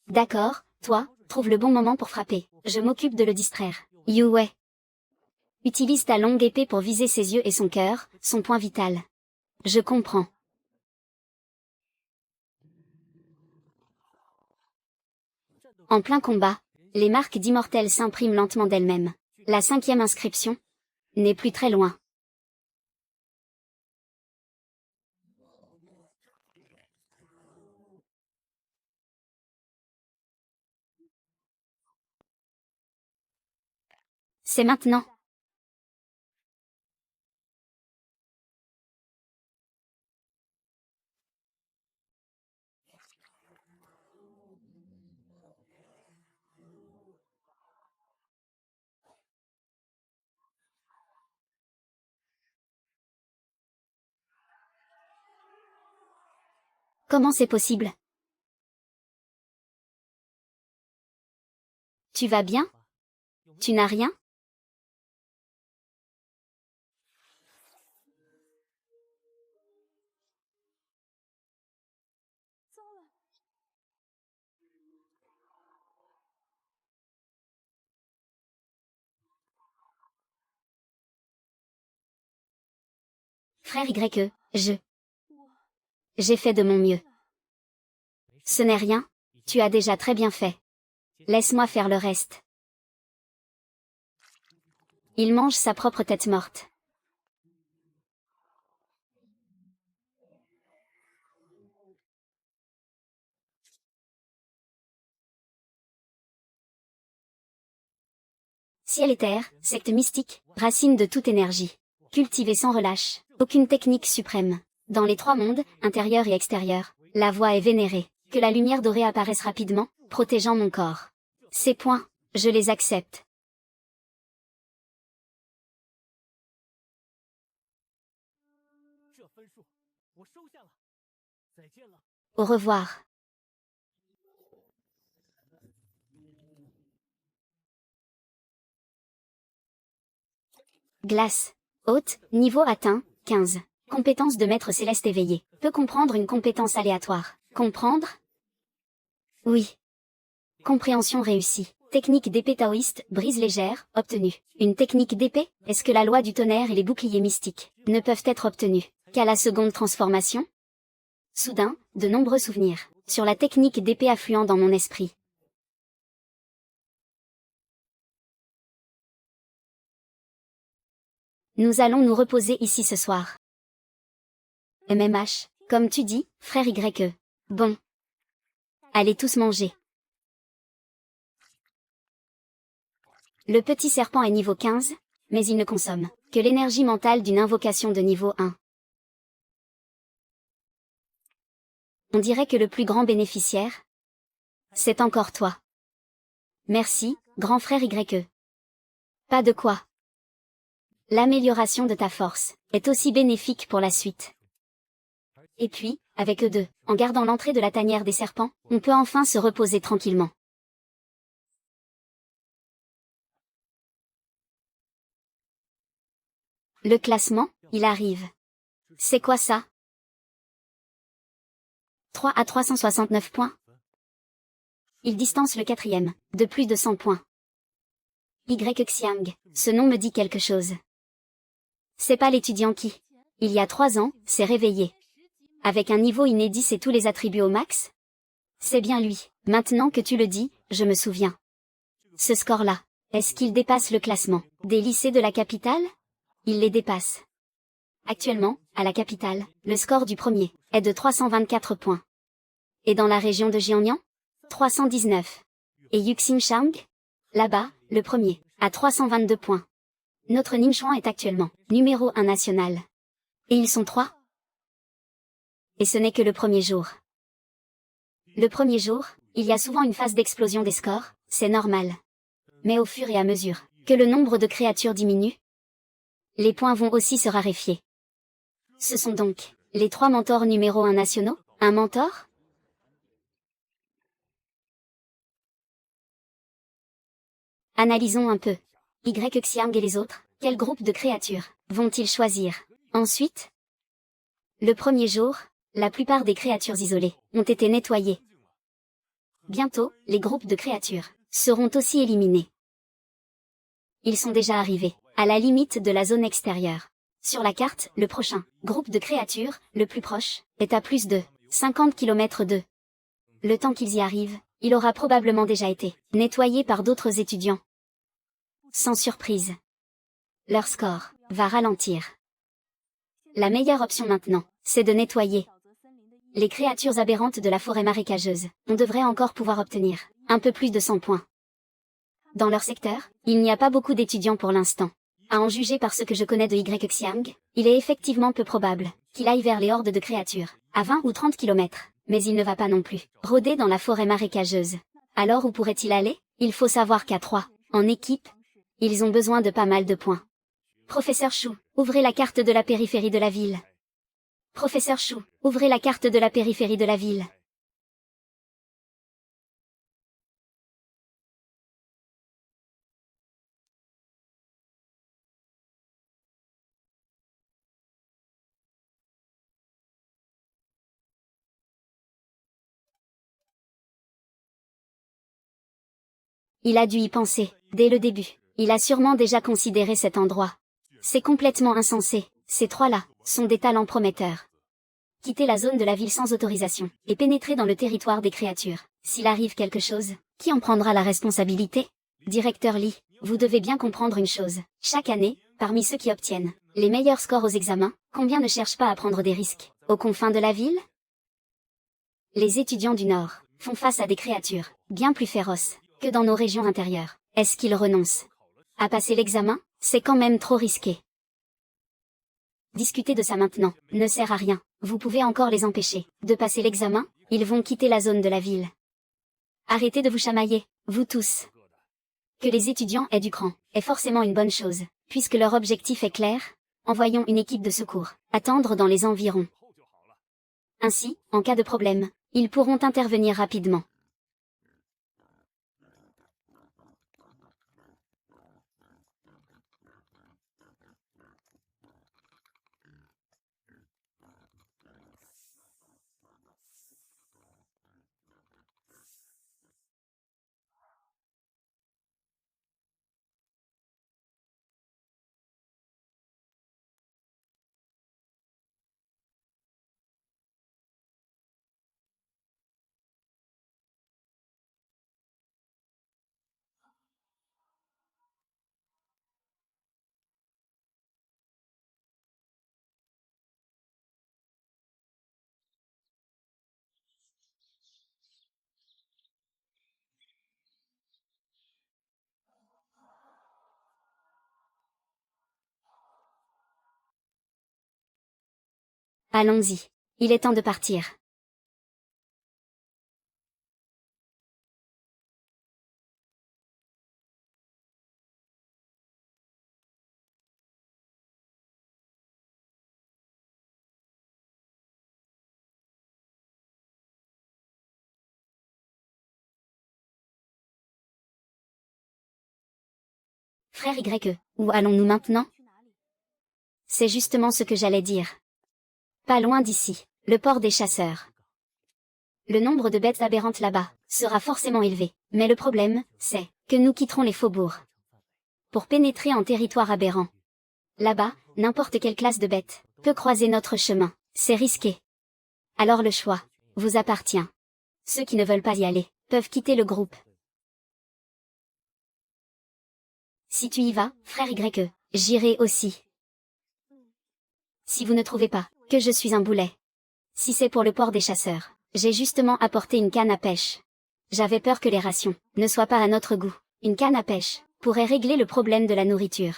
D'accord, toi, trouve le bon moment pour frapper. Je m'occupe de le distraire. Yue. Utilise ta longue épée pour viser ses yeux et son cœur, son point vital. Je comprends. En plein combat, les marques d'immortels s'impriment lentement d'elles-mêmes. La 5e inscription n'est plus très loin. C'est maintenant. Comment c'est possible? Tu vas bien? Tu n'as rien? Frère YE, j'ai fait de mon mieux. Ce n'est rien, tu as déjà très bien fait. Laisse-moi faire le reste. Il mange sa propre tête morte. Ciel et terre, secte mystique, racine de toute énergie. Cultivée sans relâche, aucune technique suprême. Dans les 3 mondes, intérieur et extérieur, la voix est vénérée. Que la lumière dorée apparaisse rapidement, protégeant mon corps. Ces points, je les accepte. Au revoir. Glace. Haute, niveau atteint, 15. Compétence de maître céleste éveillé. Peut comprendre une compétence aléatoire. Comprendre? Oui. Compréhension réussie. Technique d'épée taoïste, brise légère, obtenue. Une technique d'épée? Est-ce que la loi du tonnerre et les boucliers mystiques ne peuvent être obtenus qu'à la seconde transformation? Soudain, de nombreux souvenirs sur la technique d'épée affluent dans mon esprit. Nous allons nous reposer ici ce soir. MMH, comme tu dis, frère YE. Bon. Allez tous manger. Le petit serpent est niveau 15, mais il ne consomme que l'énergie mentale d'une invocation de niveau 1. On dirait que le plus grand bénéficiaire, c'est encore toi. Merci, grand frère YE. Pas de quoi. L'amélioration de ta force est aussi bénéfique pour la suite. Et puis, avec eux deux, en gardant l'entrée de la tanière des serpents, on peut enfin se reposer tranquillement. Le classement, il arrive. C'est quoi ça? 3 à 369 points. Il distance le 4e, de plus de 100 points. Xiang, ce nom me dit quelque chose. C'est pas l'étudiant qui, il y a 3 ans, s'est réveillé. Avec un niveau inédit et tous les attributs au max? C'est bien lui. Maintenant que tu le dis, je me souviens. Ce score-là, est-ce qu'il dépasse le classement des lycées de la capitale? Il les dépasse. Actuellement, à la capitale, le score du premier est de 324 points. Et dans la région de Jiangnan? 319. Et Yuxingshang? Là-bas, le premier, à 322 points. Notre Ningchuan est actuellement numéro 1 national. Et ils sont 3. Et ce n'est que le premier jour. Le premier jour, il y a souvent une phase d'explosion des scores, c'est normal. Mais au fur et à mesure que le nombre de créatures diminue, les points vont aussi se raréfier. Ce sont donc les 3 mentors numéro 1 nationaux, un mentor? Analysons un peu. Xiang et les autres, quel groupe de créatures vont-ils choisir? Ensuite, le premier jour, la plupart des créatures isolées ont été nettoyées. Bientôt, les groupes de créatures seront aussi éliminés. Ils sont déjà arrivés à la limite de la zone extérieure. Sur la carte, le prochain groupe de créatures, le plus proche, est à plus de 50 km d'eux. Le temps qu'ils y arrivent, Il aura probablement déjà été nettoyé par d'autres étudiants. Sans surprise. Leur score va ralentir. La meilleure option maintenant, c'est de nettoyer les créatures aberrantes de la forêt marécageuse. On devrait encore pouvoir obtenir un peu plus de 100 points. Dans leur secteur, il n'y a pas beaucoup d'étudiants pour l'instant. À en juger par ce que je connais de Xiang, il est effectivement peu probable qu'il aille vers les hordes de créatures, à 20 ou 30 kilomètres. Mais il ne va pas non plus rôder dans la forêt marécageuse. Alors où pourrait-il aller? Il faut savoir qu'à 3, en équipe, ils ont besoin de pas mal de points. Professeur Chou, ouvrez la carte de la périphérie de la ville. Professeur Chou, ouvrez la carte de la périphérie de la ville. Il a dû y penser, dès le début. Il a sûrement déjà considéré cet endroit. C'est complètement insensé. Ces trois-là sont des talents prometteurs. Quitter la zone de la ville sans autorisation, et pénétrer dans le territoire des créatures. S'il arrive quelque chose, qui en prendra la responsabilité? Directeur Lee, vous devez bien comprendre une chose. Chaque année, parmi ceux qui obtiennent les meilleurs scores aux examens, combien ne cherchent pas à prendre des risques, aux confins de la ville? Les étudiants du Nord font face à des créatures bien plus féroces que dans nos régions intérieures. Est-ce qu'ils renoncent à passer l'examen? C'est quand même trop risqué. Discuter de ça maintenant ne sert à rien. Vous pouvez encore les empêcher de passer l'examen, ils vont quitter la zone de la ville. Arrêtez de vous chamailler, vous tous. Que les étudiants aient du cran est forcément une bonne chose, puisque leur objectif est clair. Envoyons une équipe de secours, attendre dans les environs. Ainsi, en cas de problème, ils pourront intervenir rapidement. Allons-y. Il est temps de partir. Frère YE, où allons-nous maintenant? C'est justement ce que j'allais dire. Pas loin d'ici, le port des chasseurs. Le nombre de bêtes aberrantes là-bas sera forcément élevé, mais le problème, c'est que nous quitterons les faubourgs pour pénétrer en territoire aberrant. Là-bas, n'importe quelle classe de bête peut croiser notre chemin. C'est risqué. Alors le choix vous appartient. Ceux qui ne veulent pas y aller peuvent quitter le groupe. Si tu y vas, frère YE, j'irai aussi. Si vous ne trouvez pas que je suis un boulet. Si c'est pour le port des chasseurs, j'ai justement apporté une canne à pêche. J'avais peur que les rations ne soient pas à notre goût. Une canne à pêche pourrait régler le problème de la nourriture.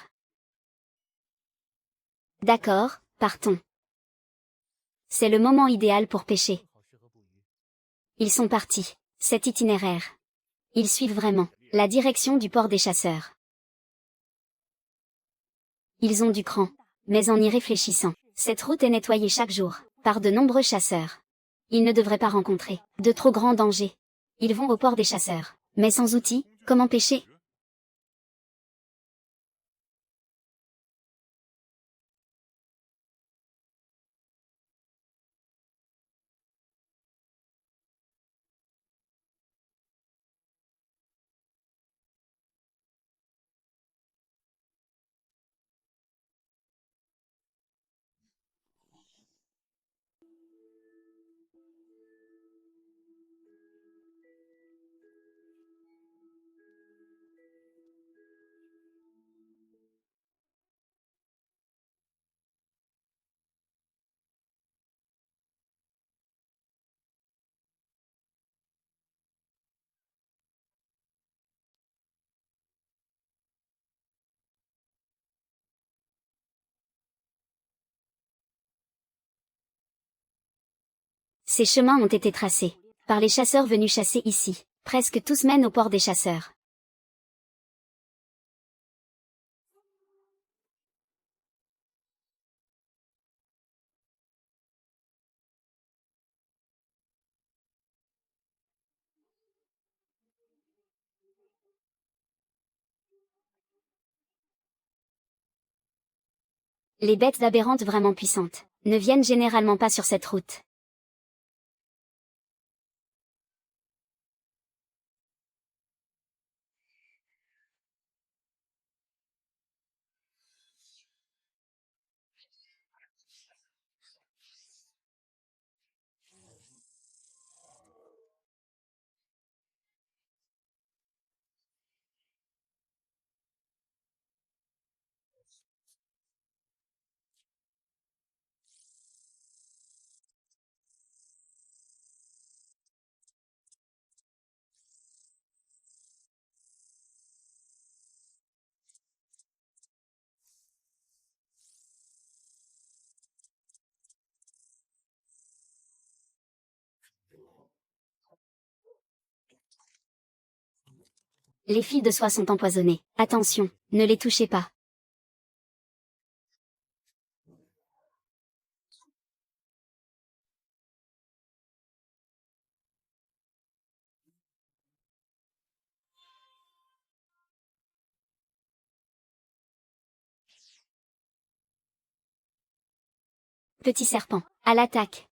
D'accord, partons. C'est le moment idéal pour pêcher. Ils sont partis. Cet itinéraire. Ils suivent vraiment la direction du port des chasseurs. Ils ont du cran. Mais en y réfléchissant, cette route est nettoyée chaque jour par de nombreux chasseurs. Ils ne devraient pas rencontrer de trop grands dangers. Ils vont au port des chasseurs. Mais sans outils, comment pêcher? Ces chemins ont été tracés par les chasseurs venus chasser ici. Presque tous mènent au port des chasseurs. Les bêtes aberrantes vraiment puissantes ne viennent généralement pas sur cette route. Les fils de soie sont empoisonnés. Attention, ne les touchez pas. Petit serpent, à l'attaque.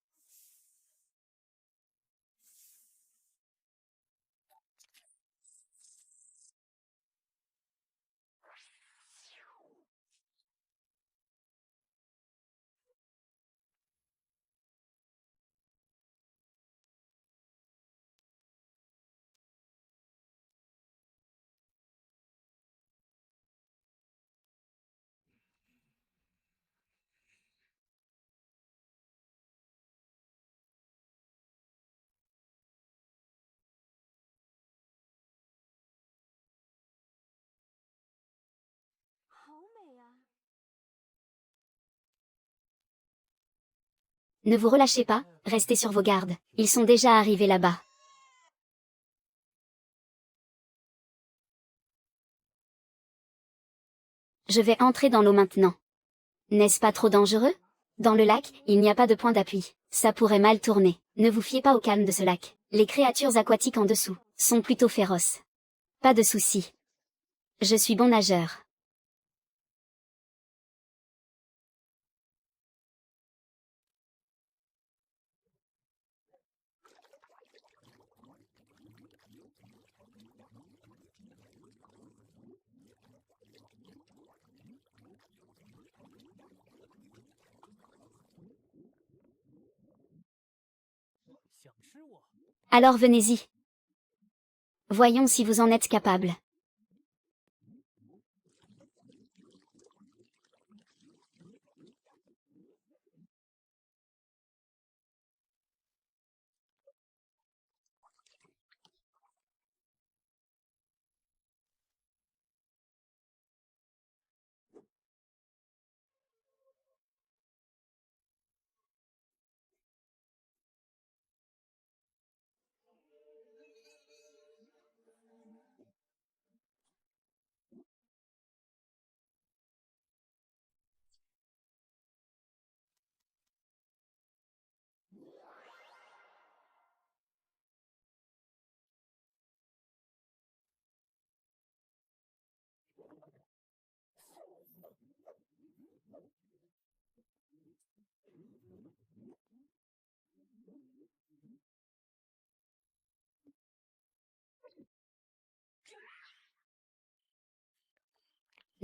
Ne vous relâchez pas, restez sur vos gardes. Ils sont déjà arrivés là-bas. Je vais entrer dans l'eau maintenant. N'est-ce pas trop dangereux? Dans le lac, il n'y a pas de point d'appui. Ça pourrait mal tourner. Ne vous fiez pas au calme de ce lac. Les créatures aquatiques en dessous sont plutôt féroces. Pas de souci. Je suis bon nageur. Alors venez-y. Voyons si vous en êtes capable.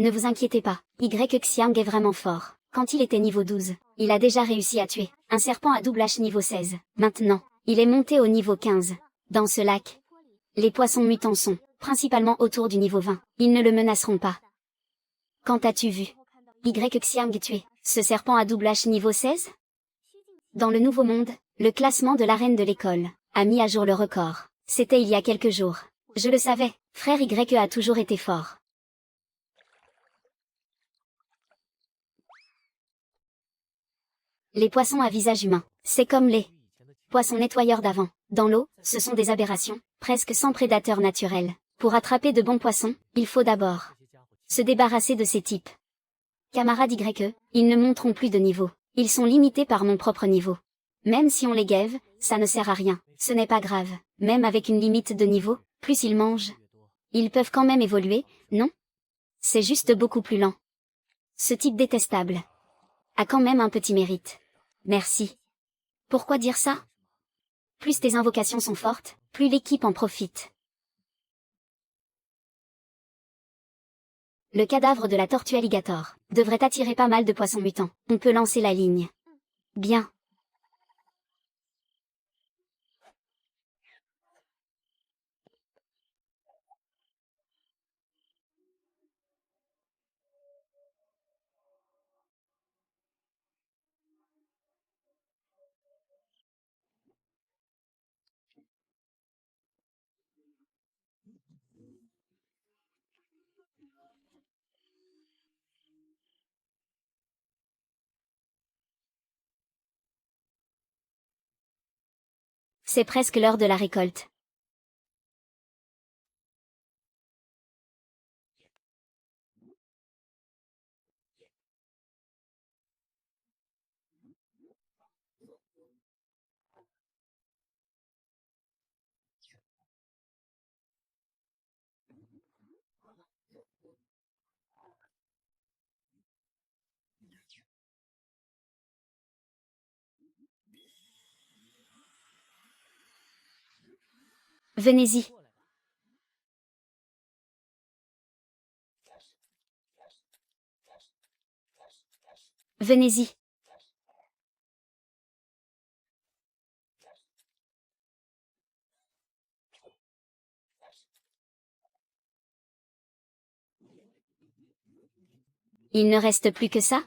Ne vous inquiétez pas, Xiang est vraiment fort. Quand il était niveau 12, il a déjà réussi à tuer un serpent à double H niveau 16. Maintenant, il est monté au niveau 15. Dans ce lac, les poissons mutants sont principalement autour du niveau 20. Ils ne le menaceront pas. Quand as-tu vu Xiang tuer ce serpent à double H niveau 16? Dans le Nouveau Monde, le classement de l'arène de l'école a mis à jour le record. C'était il y a quelques jours. Je le savais, frère Y a toujours été fort. Les poissons à visage humain, c'est comme les Poisson nettoyeur d'avant. Dans l'eau, ce sont des aberrations, presque sans prédateurs naturels. Pour attraper de bons poissons, il faut d'abord se débarrasser de ces types. Camarades YE, ils ne monteront plus de niveau. Ils sont limités par mon propre niveau. Même si on les guève, ça ne sert à rien. Ce n'est pas grave. Même avec une limite de niveau, plus ils mangent. Ils peuvent quand même évoluer, non? C'est juste beaucoup plus lent. Ce type détestable a quand même un petit mérite. Merci. Pourquoi dire ça? Plus tes invocations sont fortes, plus l'équipe en profite. Le cadavre de la tortue alligator devrait attirer pas mal de poissons mutants. On peut lancer la ligne. Bien. C'est presque l'heure de la récolte. Venez-y. Venez-y. Il ne reste plus que ça?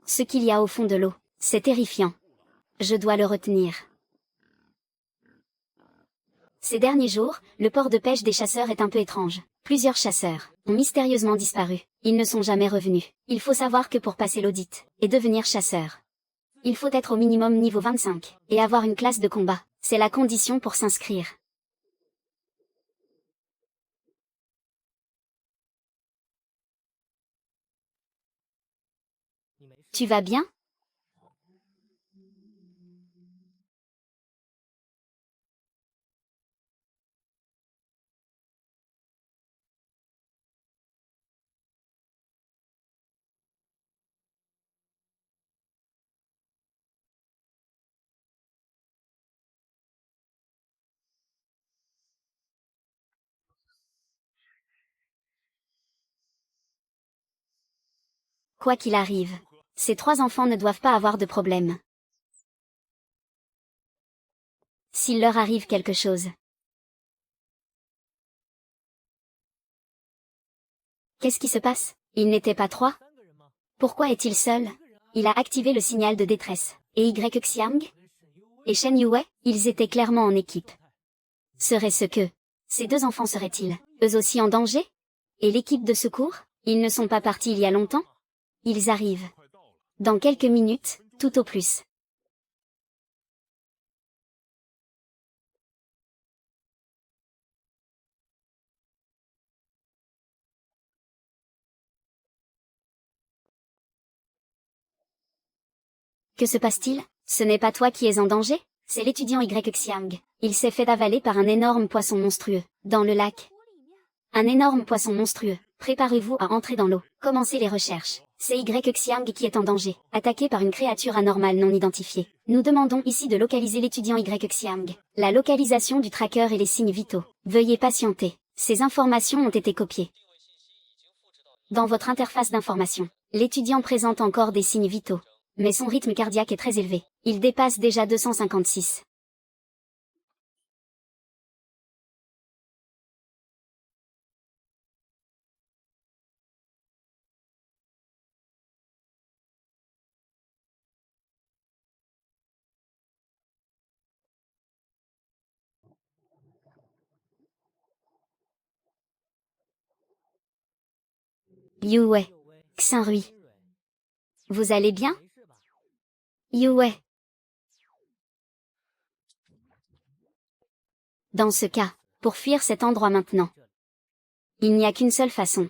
Ce qu'il y a au fond de l'eau, c'est terrifiant. Je dois le retenir. Ces derniers jours, le port de pêche des chasseurs est un peu étrange. Plusieurs chasseurs ont mystérieusement disparu. Ils ne sont jamais revenus. Il faut savoir que pour passer l'audit et devenir chasseur, il faut être au minimum niveau 25 et avoir une classe de combat. C'est la condition pour s'inscrire. Tu vas bien? Quoi qu'il arrive, ces trois enfants ne doivent pas avoir de problème. S'il leur arrive quelque chose. Qu'est-ce qui se passe? Il n'était pas trois? Pourquoi est-il seul? Il a activé le signal de détresse. Et Xiang et Shen Yue, ils étaient clairement en équipe. Serait-ce que ces deux enfants seraient-ils, eux aussi en danger? Et l'équipe de secours? Ils ne sont pas partis il y a longtemps? Ils arrivent. Dans quelques minutes, tout au plus. Que se passe-t-il? Ce n'est pas toi qui es en danger? C'est l'étudiant Y Xiang. Il s'est fait avaler par un énorme poisson monstrueux, dans le lac. Un énorme poisson monstrueux. Préparez-vous à entrer dans l'eau. Commencez les recherches. C'est Y Xiang qui est en danger, attaqué par une créature anormale non identifiée. Nous demandons ici de localiser l'étudiant Y Xiang. La localisation du tracker et les signes vitaux. Veuillez patienter. Ces informations ont été copiées. Dans votre interface d'information, l'étudiant présente encore des signes vitaux. Mais son rythme cardiaque est très élevé. Il dépasse déjà 256. Yue. Xinrui. Vous allez bien? Yue. Dans ce cas, pour fuir cet endroit maintenant, il n'y a qu'une seule façon.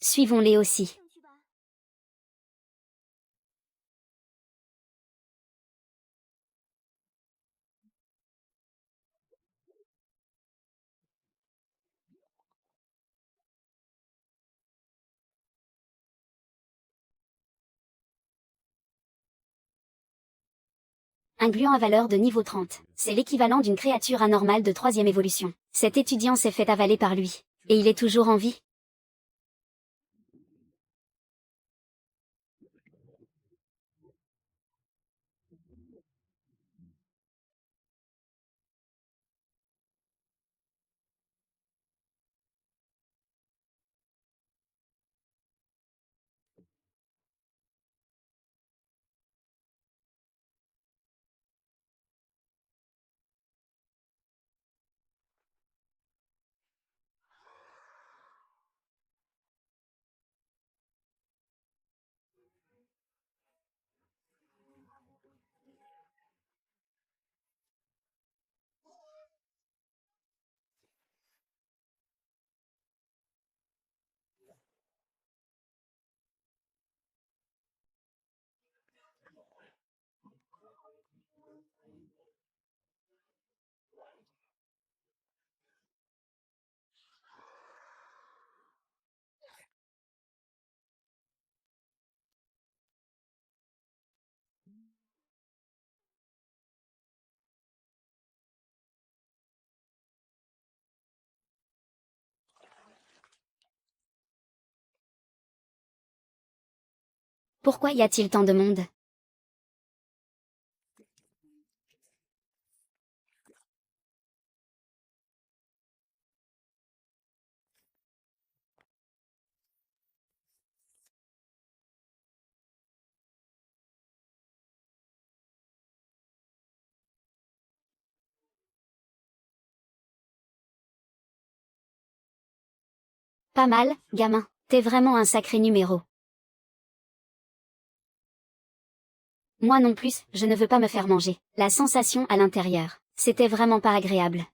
Suivons-les aussi. Un gluant à valeur de niveau 30. C'est l'équivalent d'une créature anormale de 3e évolution. Cet étudiant s'est fait avaler par lui. Et il est toujours en vie. Pourquoi y a-t-il tant de monde? Pas mal, gamin. T'es vraiment un sacré numéro. Moi non plus, je ne veux pas me faire manger. La sensation à l'intérieur, c'était vraiment pas agréable.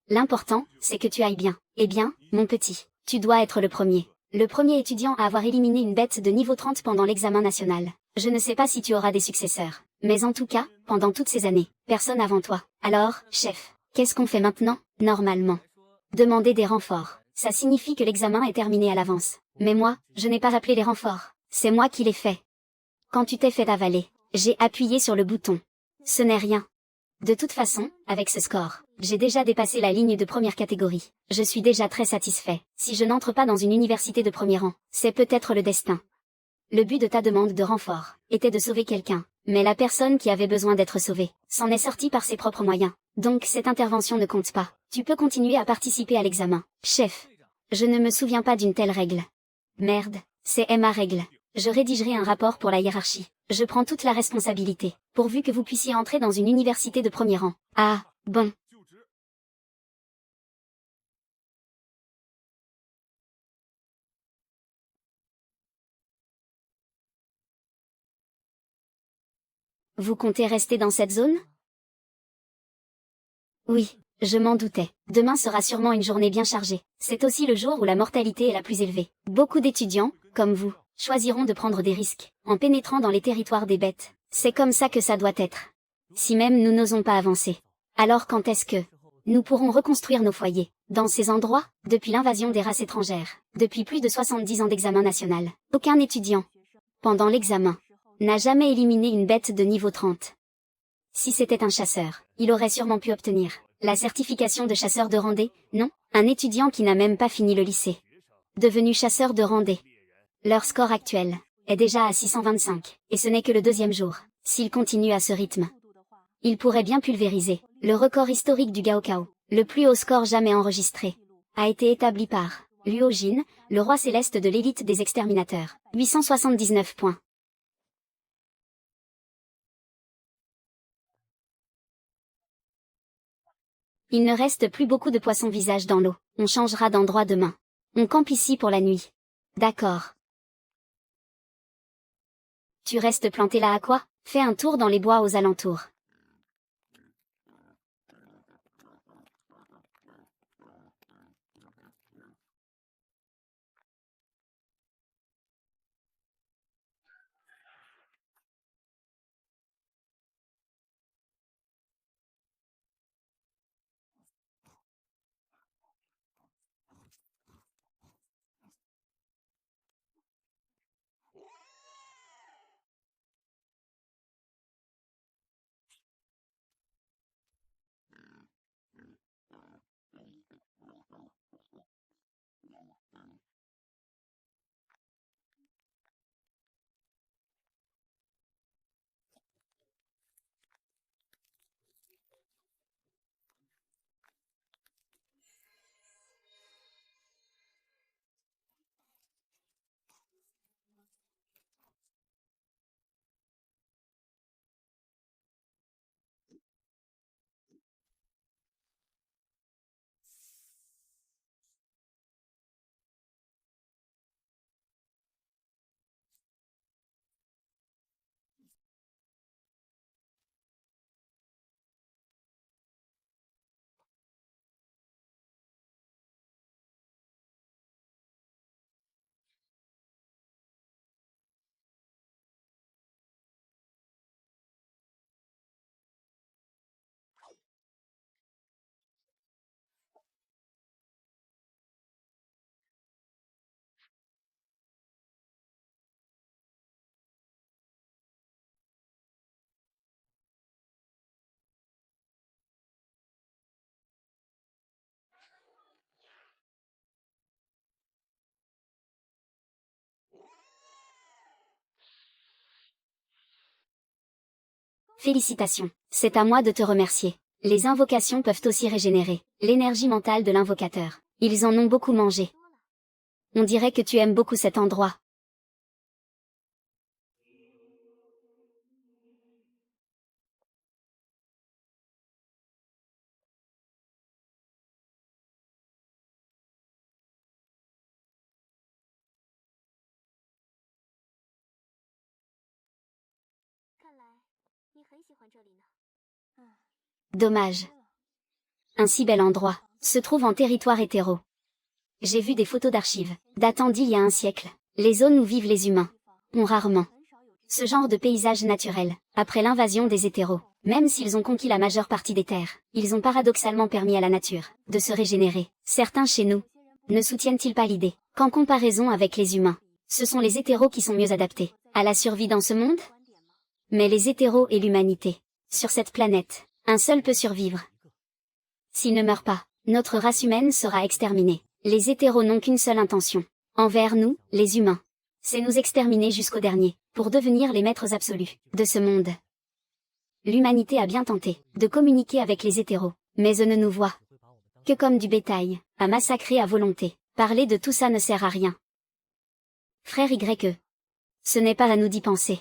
L'important, c'est que tu ailles bien. Eh bien, mon petit, tu dois être le premier. Le premier étudiant à avoir éliminé une bête de niveau 30 pendant l'examen national. Je ne sais pas si tu auras des successeurs. Mais en tout cas, pendant toutes ces années, personne avant toi. Alors, chef, qu'est-ce qu'on fait maintenant? Normalement, demander des renforts. Ça signifie que l'examen est terminé à l'avance. Mais moi, je n'ai pas appelé les renforts. C'est moi qui l'ai fait. Quand tu t'es fait avaler, j'ai appuyé sur le bouton. Ce n'est rien. De toute façon, avec ce score, J'ai déjà dépassé la ligne de première catégorie. Je suis déjà très satisfait. Si je n'entre pas dans une université de premier rang, c'est peut-être le destin. Le but de ta demande de renfort était de sauver quelqu'un. Mais la personne qui avait besoin d'être sauvée s'en est sortie par ses propres moyens. Donc cette intervention ne compte pas. Tu peux continuer à participer à l'examen. Chef. Je ne me souviens pas d'une telle règle. Merde, c'est ma règle. Je rédigerai un rapport pour la hiérarchie. Je prends toute la responsabilité, pourvu que vous puissiez entrer dans une université de premier rang. Ah, bon. Vous comptez rester dans cette zone? Oui, je m'en doutais. Demain sera sûrement une journée bien chargée. C'est aussi le jour où la mortalité est la plus élevée. Beaucoup d'étudiants, comme vous, choisiront de prendre des risques, en pénétrant dans les territoires des bêtes. C'est comme ça que ça doit être. Si même nous n'osons pas avancer. Alors quand est-ce que nous pourrons reconstruire nos foyers, dans ces endroits, depuis l'invasion des races étrangères, depuis plus de 70 ans d'examen national? Aucun étudiant, pendant l'examen, n'a jamais éliminé une bête de niveau 30. Si c'était un chasseur, il aurait sûrement pu obtenir la certification de chasseur de randée, non? Un étudiant qui n'a même pas fini le lycée, devenu chasseur de randée. Leur score actuel est déjà à 625, et ce n'est que le deuxième jour. S'il continue à ce rythme, il pourrait bien pulvériser le record historique du Gaokao. Le plus haut score jamais enregistré a été établi par Luo Jin, le roi céleste de l'élite des exterminateurs. 879 points. Il ne reste plus beaucoup de poissons visage dans l'eau. On changera d'endroit demain. On campe ici pour la nuit. D'accord. Tu restes planté là à quoi? Fais un tour dans les bois aux alentours. Félicitations. C'est à moi de te remercier. Les invocations peuvent aussi régénérer l'énergie mentale de l'invocateur. Ils en ont beaucoup mangé. On dirait que tu aimes beaucoup cet endroit. Dommage. Un si bel endroit se trouve en territoire hétéro. J'ai vu des photos d'archives datant d'il y a un siècle. Les zones où vivent les humains ont rarement ce genre de paysage naturel. Après l'invasion des hétéros, même s'ils ont conquis la majeure partie des terres, ils ont paradoxalement permis à la nature de se régénérer. Certains chez nous ne soutiennent-ils pas l'idée qu'en comparaison avec les humains, ce sont les hétéros qui sont mieux adaptés à la survie dans ce monde? Mais les hétéros et l'humanité, sur cette planète, un seul peut survivre. S'ils ne meurent pas, notre race humaine sera exterminée. Les hétéros n'ont qu'une seule intention. Envers nous, les humains. C'est nous exterminer jusqu'au dernier, pour devenir les maîtres absolus de ce monde. L'humanité a bien tenté de communiquer avec les hétéros, mais eux ne nous voient que comme du bétail, à massacrer à volonté. Parler de tout ça ne sert à rien. Frère YE. Ce n'est pas à nous d'y penser.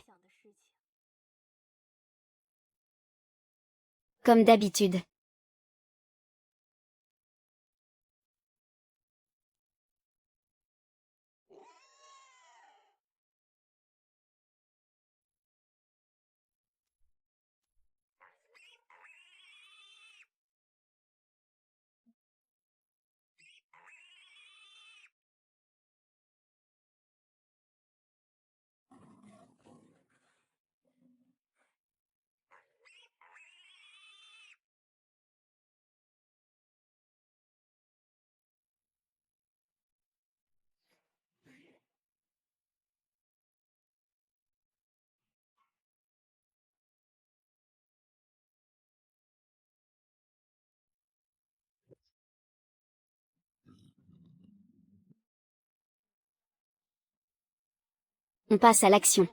Comme d'habitude. On passe à l'action.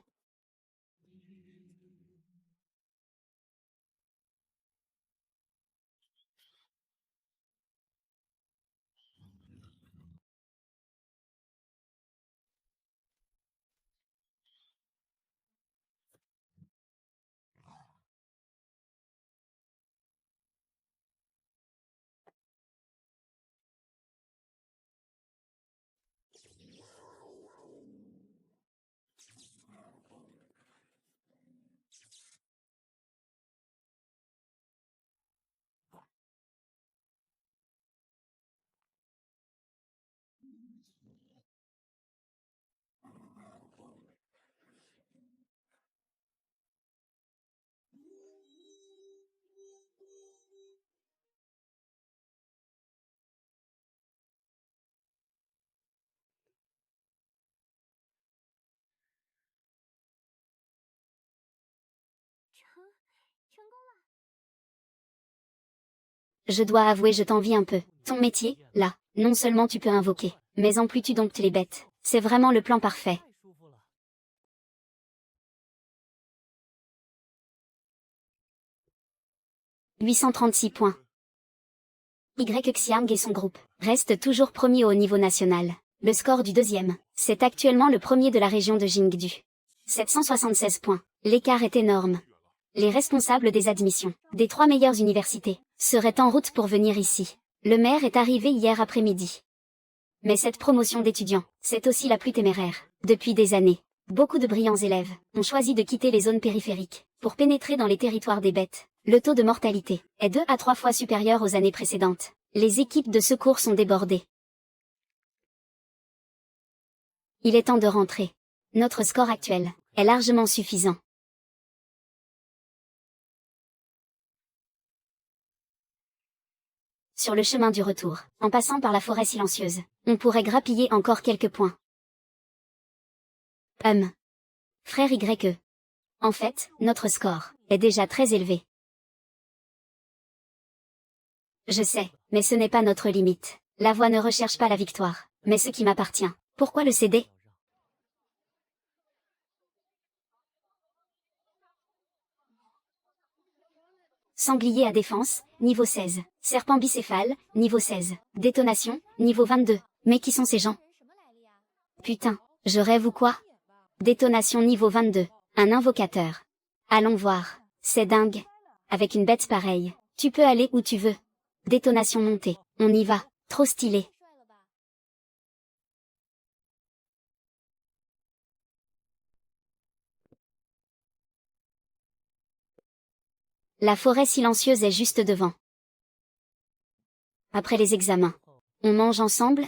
Je dois avouer, je t'envie un peu. Ton métier, là, non seulement tu peux invoquer, mais en plus tu domptes les bêtes. C'est vraiment le plan parfait. 836 points. Xiang et son groupe restent toujours premiers au niveau national. Le score du deuxième, c'est actuellement le premier de la région de Jingdu. 776 points. L'écart est énorme. Les responsables des admissions des 3 meilleures universités seraient en route pour venir ici. Le maire est arrivé hier après-midi. Mais cette promotion d'étudiants, c'est aussi la plus téméraire. Depuis des années, beaucoup de brillants élèves ont choisi de quitter les zones périphériques pour pénétrer dans les territoires des bêtes. Le taux de mortalité est 2 à 3 fois supérieur aux années précédentes. Les équipes de secours sont débordées. Il est temps de rentrer. Notre score actuel est largement suffisant. Sur le chemin du retour, en passant par la forêt silencieuse, on pourrait grappiller encore quelques points. Frère YE. En fait, notre score est déjà très élevé. Je sais, mais ce n'est pas notre limite. La voix ne recherche pas la victoire, mais ce qui m'appartient. Pourquoi le céder? Sanglier à défense, niveau 16. Serpent bicéphale, niveau 16. Détonation, niveau 22. Mais qui sont ces gens? Putain, je rêve ou quoi? Détonation niveau 22. Un invocateur. Allons voir. C'est dingue. Avec une bête pareille, tu peux aller où tu veux. Détonation montée. On y va. Trop stylé. La forêt silencieuse est juste devant. Après les examens, on mange ensemble?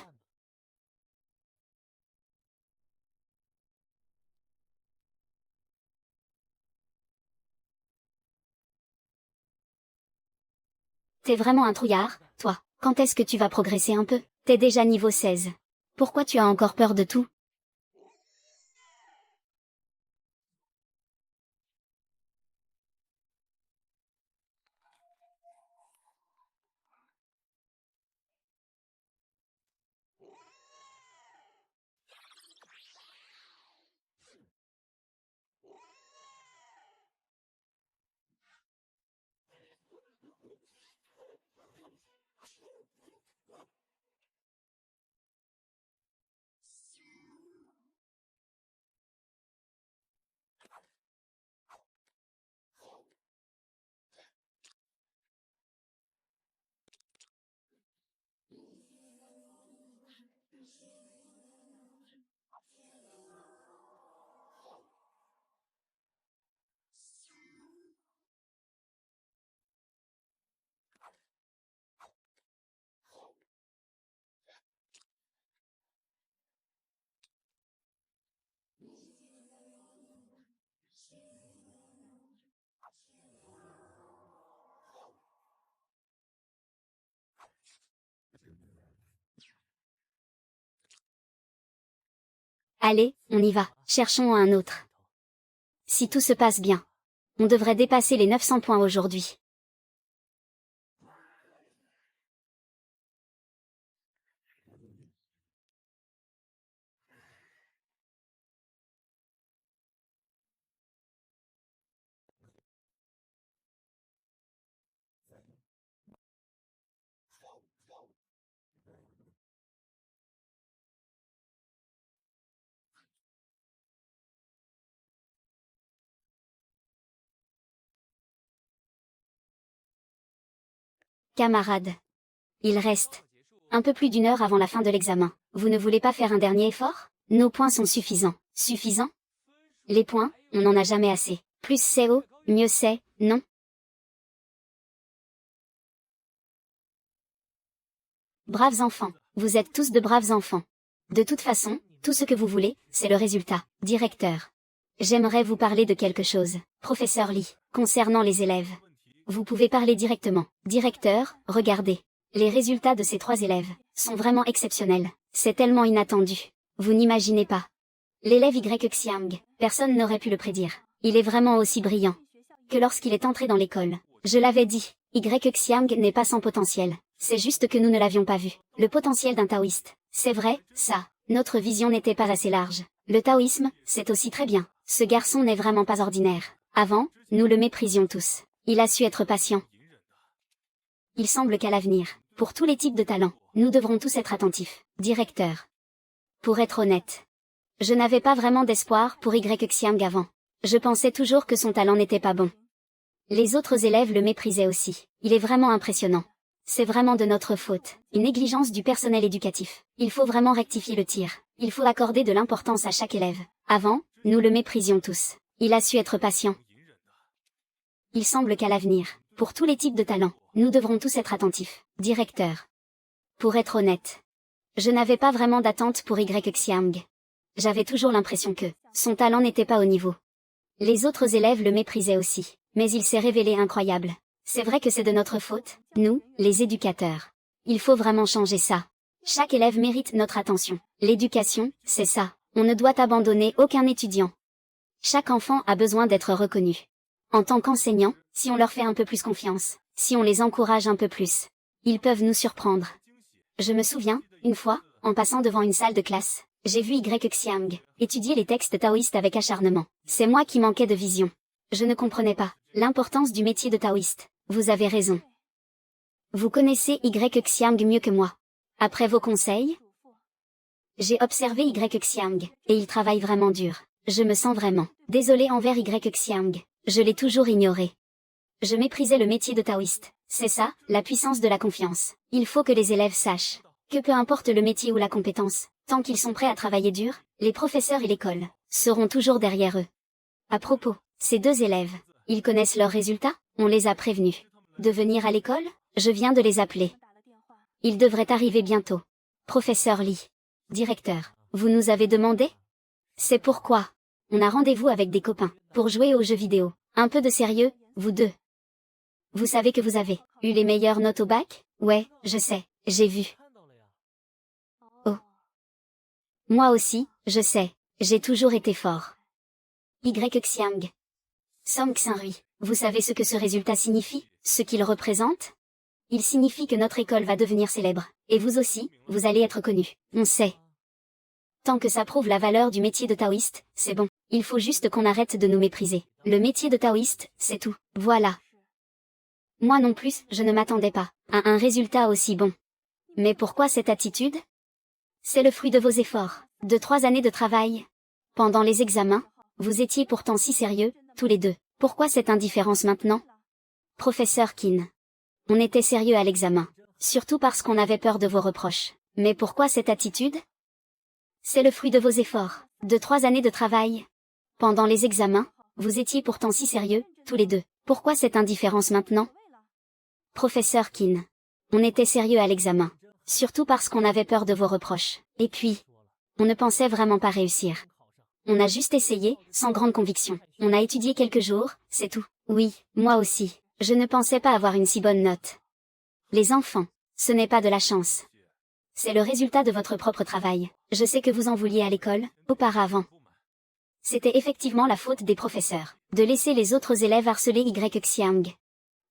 T'es vraiment un trouillard, toi. Quand est-ce que tu vas progresser un peu? T'es déjà niveau 16. Pourquoi tu as encore peur de tout? Allez, on y va, cherchons un autre. Si tout se passe bien, on devrait dépasser les 900 points aujourd'hui. Camarades. Il reste un peu plus d'une heure avant la fin de l'examen. Vous ne voulez pas faire un dernier effort? Nos points sont suffisants. Suffisants? Les points, on n'en a jamais assez. Plus c'est haut, mieux c'est, non? Braves enfants. Vous êtes tous de braves enfants. De toute façon, tout ce que vous voulez, c'est le résultat. Directeur. J'aimerais vous parler de quelque chose, professeur Lee, concernant les élèves. Vous pouvez parler directement. Directeur, regardez. Les résultats de ces 3 élèves sont vraiment exceptionnels. C'est tellement inattendu. Vous n'imaginez pas. L'élève Y Xiang, personne n'aurait pu le prédire. Il est vraiment aussi brillant que lorsqu'il est entré dans l'école. Je l'avais dit, Y Xiang n'est pas sans potentiel. C'est juste que nous ne l'avions pas vu. Le potentiel d'un taoïste. C'est vrai, ça. Notre vision n'était pas assez large. Le taoïsme, c'est aussi très bien. Ce garçon n'est vraiment pas ordinaire. Avant, nous le méprisions tous. Il a su être patient. Il semble qu'à l'avenir, pour tous les types de talents, nous devrons tous être attentifs. Directeur. Pour être honnête, je n'avais pas vraiment d'espoir pour Y Xiang avant. Je pensais toujours que son talent n'était pas bon. Les autres élèves le méprisaient aussi. Il est vraiment impressionnant. C'est vraiment de notre faute. Une négligence du personnel éducatif. Il faut vraiment rectifier le tir. Il faut accorder de l'importance à chaque élève. Avant, nous le méprisions tous. Il a su être patient. Il semble qu'à l'avenir, pour tous les types de talents, nous devrons tous être attentifs. Directeur. Pour être honnête, je n'avais pas vraiment d'attente pour Y Xiang. J'avais toujours l'impression que son talent n'était pas au niveau. Les autres élèves le méprisaient aussi, mais il s'est révélé incroyable. C'est vrai que c'est de notre faute, nous, les éducateurs. Il faut vraiment changer ça. Chaque élève mérite notre attention. L'éducation, c'est ça. On ne doit abandonner aucun étudiant. Chaque enfant a besoin d'être reconnu. En tant qu'enseignant, si on leur fait un peu plus confiance, si on les encourage un peu plus, ils peuvent nous surprendre. Je me souviens, une fois, en passant devant une salle de classe, j'ai vu Y Xiang étudier les textes taoïstes avec acharnement. C'est moi qui manquais de vision. Je ne comprenais pas l'importance du métier de taoïste. Vous avez raison. Vous connaissez Y Xiang mieux que moi. Après vos conseils, j'ai observé Y Xiang, et il travaille vraiment dur. Je me sens vraiment désolée envers Y Xiang. Je l'ai toujours ignoré. Je méprisais le métier de taoïste. C'est ça, la puissance de la confiance. Il faut que les élèves sachent que peu importe le métier ou la compétence, tant qu'ils sont prêts à travailler dur, les professeurs et l'école seront toujours derrière eux. À propos, ces 2 élèves, ils connaissent leurs résultats? On les a prévenus de venir à l'école? Je viens de les appeler. Ils devraient arriver bientôt. Professeur Lee. Directeur, vous nous avez demandé? C'est pourquoi on a rendez-vous avec des copains pour jouer aux jeux vidéo. Un peu de sérieux, vous deux. Vous savez que vous avez eu les meilleures notes au bac? Ouais, je sais, j'ai vu. Oh. Moi aussi, je sais, j'ai toujours été fort. Y Xiang. Song Xinrui, vous savez ce que ce résultat signifie? Ce qu'il représente? Il signifie que notre école va devenir célèbre. Et vous aussi, vous allez être connu. On sait. Tant que ça prouve la valeur du métier de taoïste, c'est bon. Il faut juste qu'on arrête de nous mépriser. Le métier de taoïste, c'est tout. Voilà. Moi non plus, je ne m'attendais pas à un résultat aussi bon. Mais pourquoi cette attitude? C'est le fruit de vos efforts, de 3 années de travail. Pendant les examens, vous étiez pourtant si sérieux, tous les deux. Pourquoi cette indifférence maintenant? Professeur Qin. On était sérieux à l'examen. Surtout parce qu'on avait peur de vos reproches. Mais pourquoi cette attitude? C'est le fruit de vos efforts, de 3 années de travail. Pendant les examens, vous étiez pourtant si sérieux, tous les deux. Pourquoi cette indifférence maintenant? Professeur Qin. On était sérieux à l'examen. Surtout parce qu'on avait peur de vos reproches. Et puis, on ne pensait vraiment pas réussir. On a juste essayé, sans grande conviction. On a étudié quelques jours, c'est tout. Oui, moi aussi. Je ne pensais pas avoir une si bonne note. Les enfants, ce n'est pas de la chance. C'est le résultat de votre propre travail. Je sais que vous en vouliez à l'école, auparavant. C'était effectivement la faute des professeurs, de laisser les autres élèves harceler Y Xiang.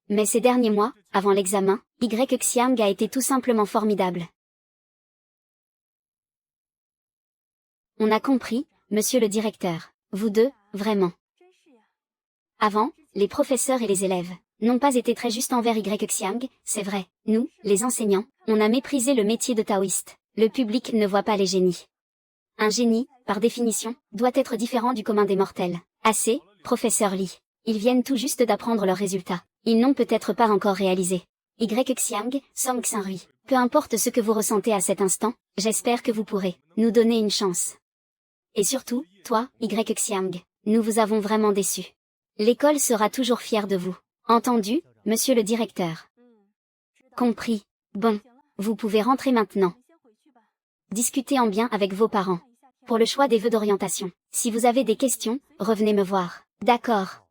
Mais ces derniers mois, avant l'examen, Y Xiang a été tout simplement formidable. On a compris, monsieur le directeur. Vous deux, vraiment. Avant, les professeurs et les élèves n'ont pas été très justes envers Y Xiang, c'est vrai. Nous, les enseignants, on a méprisé le métier de taoïste. Le public ne voit pas les génies. Un génie, par définition, doit être différent du commun des mortels. Assez, professeur Li. Ils viennent tout juste d'apprendre leurs résultats. Ils n'ont peut-être pas encore réalisé. Y Xiang, Song Xinrui. Peu importe ce que vous ressentez à cet instant, j'espère que vous pourrez nous donner une chance. Et surtout, toi, Y Xiang, nous vous avons vraiment déçus. L'école sera toujours fière de vous. Entendu, monsieur le directeur? Compris. Bon. Vous pouvez rentrer maintenant. Discutez en bien avec vos parents. Pour le choix des vœux d'orientation. Si vous avez des questions, revenez me voir. D'accord.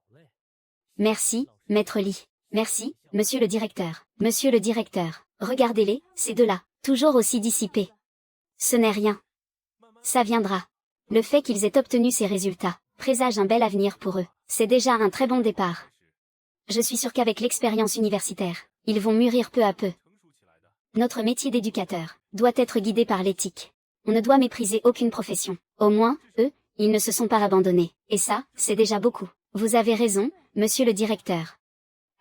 Merci, maître Li. Merci, monsieur le directeur. Monsieur le directeur, regardez-les, ces deux-là, toujours aussi dissipés. Ce n'est rien. Ça viendra. Le fait qu'ils aient obtenu ces résultats présage un bel avenir pour eux. C'est déjà un très bon départ. Je suis sûr qu'avec l'expérience universitaire, ils vont mûrir peu à peu. Notre métier d'éducateur doit être guidé par l'éthique. On ne doit mépriser aucune profession. Au moins, eux, ils ne se sont pas abandonnés. Et ça, c'est déjà beaucoup. Vous avez raison, monsieur le directeur.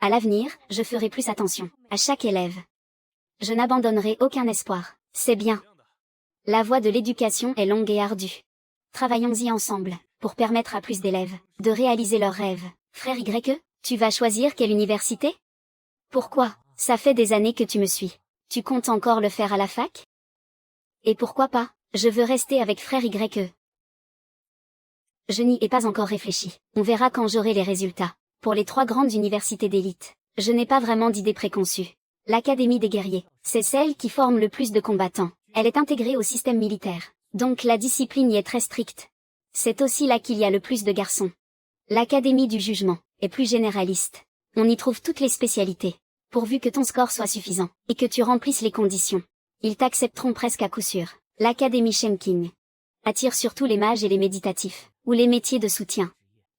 À l'avenir, je ferai plus attention à chaque élève. Je n'abandonnerai aucun espoir. C'est bien. La voie de l'éducation est longue et ardue. Travaillons-y ensemble, pour permettre à plus d'élèves de réaliser leurs rêves. Frère Y, tu vas choisir quelle université? Pourquoi? Ça fait des années que tu me suis. Tu comptes encore le faire à la fac? Et pourquoi pas? Je veux rester avec frère Y. Je n'y ai pas encore réfléchi. On verra quand j'aurai les résultats. Pour les 3 grandes universités d'élite, je n'ai pas vraiment d'idée préconçue. L'Académie des guerriers, c'est celle qui forme le plus de combattants. Elle est intégrée au système militaire. Donc la discipline y est très stricte. C'est aussi là qu'il y a le plus de garçons. L'Académie du jugement est plus généraliste. On y trouve toutes les spécialités. Pourvu que ton score soit suffisant, et que tu remplisses les conditions. Ils t'accepteront presque à coup sûr. L'Académie Shenking attire surtout les mages et les méditatifs, ou les métiers de soutien.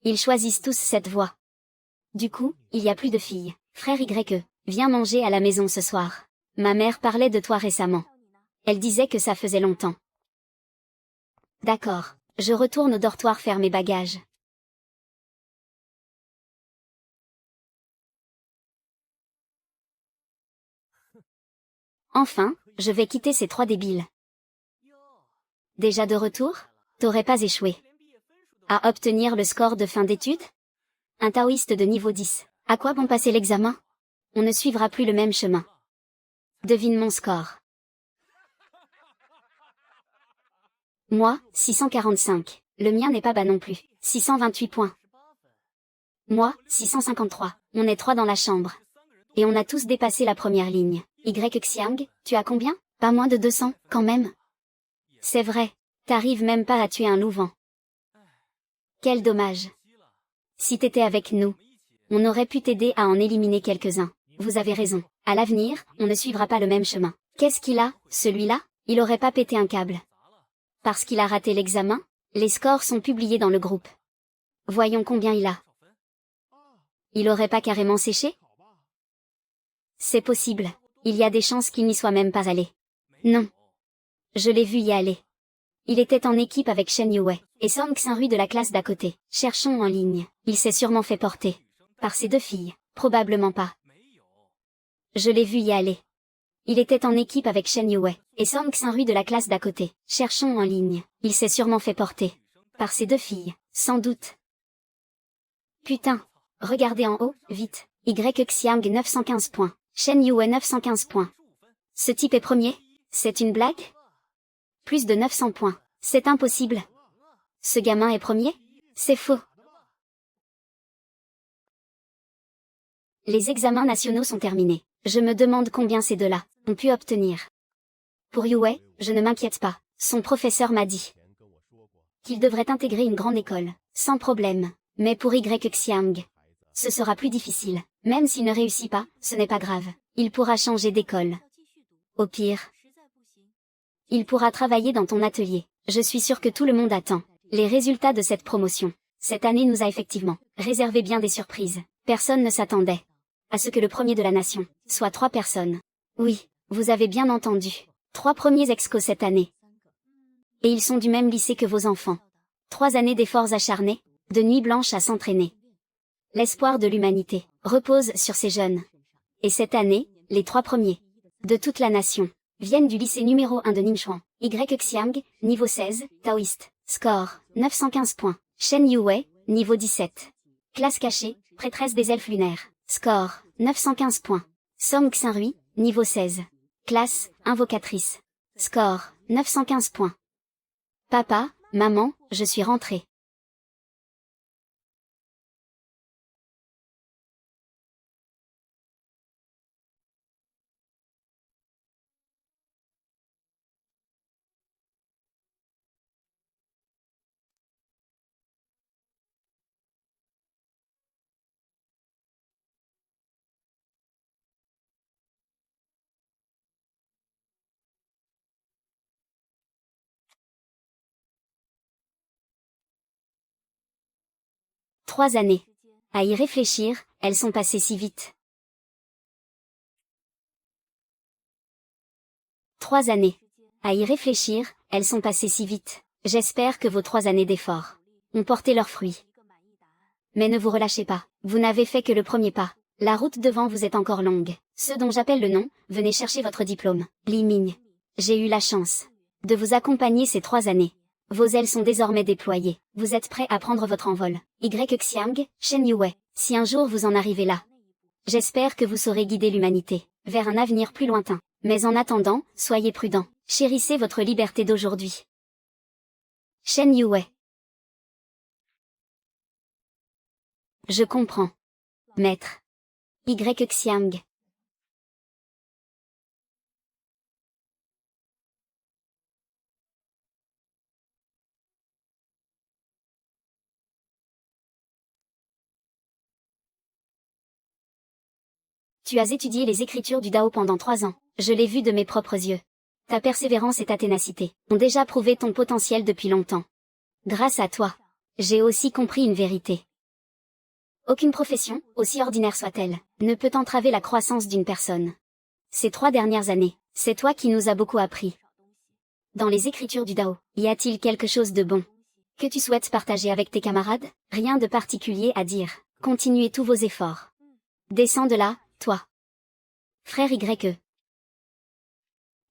Ils choisissent tous cette voie. Du coup, il y a plus de filles. Frère Y, viens manger à la maison ce soir. Ma mère parlait de toi récemment. Elle disait que ça faisait longtemps. D'accord, je retourne au dortoir faire mes bagages. Enfin, je vais quitter ces 3 débiles. Déjà de retour? T'aurais pas échoué à obtenir le score de fin d'études? Un taoïste de niveau 10. À quoi bon passer l'examen? On ne suivra plus le même chemin. Devine mon score. Moi, 645. Le mien n'est pas bas non plus. 628 points. Moi, 653. On est 3 dans la chambre. Et on a tous dépassé la première ligne. Y Xiang, tu as combien? Pas moins de 200, quand même. C'est vrai. T'arrives même pas à tuer un loup-vent. Quel dommage. Si t'étais avec nous, on aurait pu t'aider à en éliminer quelques-uns. Vous avez raison. À l'avenir, on ne suivra pas le même chemin. Qu'est-ce qu'il a, celui-là? Il aurait pas pété un câble. Parce qu'il a raté l'examen? Les scores sont publiés dans le groupe. Voyons combien il a. Il aurait pas carrément séché? C'est possible. Il y a des chances qu'il n'y soit même pas allé. Non. Je l'ai vu y aller. Il était en équipe avec Shen Yue et Song Xinrui de la classe d'à côté. Cherchons en ligne. Il s'est sûrement fait porter. Par ces 2 filles. Probablement pas. Je l'ai vu y aller. Il était en équipe avec Shen Yue et Song Xinrui de la classe d'à côté. Cherchons en ligne. Il s'est sûrement fait porter. Par ces 2 filles. Sans doute. Putain. Regardez en haut, vite. Y Xiang 915 points. Shen Yue 915 points. Ce type est premier? C'est une blague? Plus de 900 points. C'est impossible. Ce gamin est premier? C'est faux. Les examens nationaux sont terminés. Je me demande combien ces deux-là ont pu obtenir. Pour Yue, je ne m'inquiète pas. Son professeur m'a dit qu'il devrait intégrer une grande école, sans problème. Mais pour Y Xiang, ce sera plus difficile. Même s'il ne réussit pas, ce n'est pas grave. Il pourra changer d'école. Au pire, il pourra travailler dans ton atelier. Je suis sûre que tout le monde attend les résultats de cette promotion. Cette année nous a effectivement réservé bien des surprises. Personne ne s'attendait à ce que le premier de la nation soit 3 personnes. Oui, vous avez bien entendu. 3 premiers excos cette année. Et ils sont du même lycée que vos enfants. 3 années d'efforts acharnés, de nuits blanches à s'entraîner. L'espoir de l'humanité repose sur ces jeunes. Et cette année, les 3 premiers de toute la nation viennent du lycée numéro 1 de Ningxuan. Y Xiang, niveau 16, taoïste. Score, 915 points. Shen Yue, niveau 17. Classe cachée, prêtresse des elfes lunaires. Score, 915 points. Song Xinrui, niveau 16. Classe, invocatrice. Score, 915 points. Papa, maman, je suis rentrée. Trois années. À y réfléchir, elles sont passées si vite. 3 années. À y réfléchir, elles sont passées si vite. J'espère que vos 3 années d'efforts ont porté leurs fruits. Mais ne vous relâchez pas, vous n'avez fait que le premier pas. La route devant vous est encore longue. Ceux dont j'appelle le nom, venez chercher votre diplôme. Li Ming. J'ai eu la chance de vous accompagner ces 3 années. Vos ailes sont désormais déployées. Vous êtes prêts à prendre votre envol. Y Xiang, Shen Yue. Si un jour vous en arrivez là, j'espère que vous saurez guider l'humanité vers un avenir plus lointain. Mais en attendant, soyez prudents. Chérissez votre liberté d'aujourd'hui. Shen Yue. Je comprends. Maître. Y Xiang. Tu as étudié les écritures du Dao pendant 3 ans. Je l'ai vu de mes propres yeux. Ta persévérance et ta ténacité ont déjà prouvé ton potentiel depuis longtemps. Grâce à toi, j'ai aussi compris une vérité. Aucune profession, aussi ordinaire soit-elle, ne peut entraver la croissance d'une personne. Ces 3 dernières années, c'est toi qui nous as beaucoup appris. Dans les écritures du Dao, y a-t-il quelque chose de bon que tu souhaites partager avec tes camarades? Rien de particulier à dire. Continuez tous vos efforts. Descends de là, toi. Frère Y.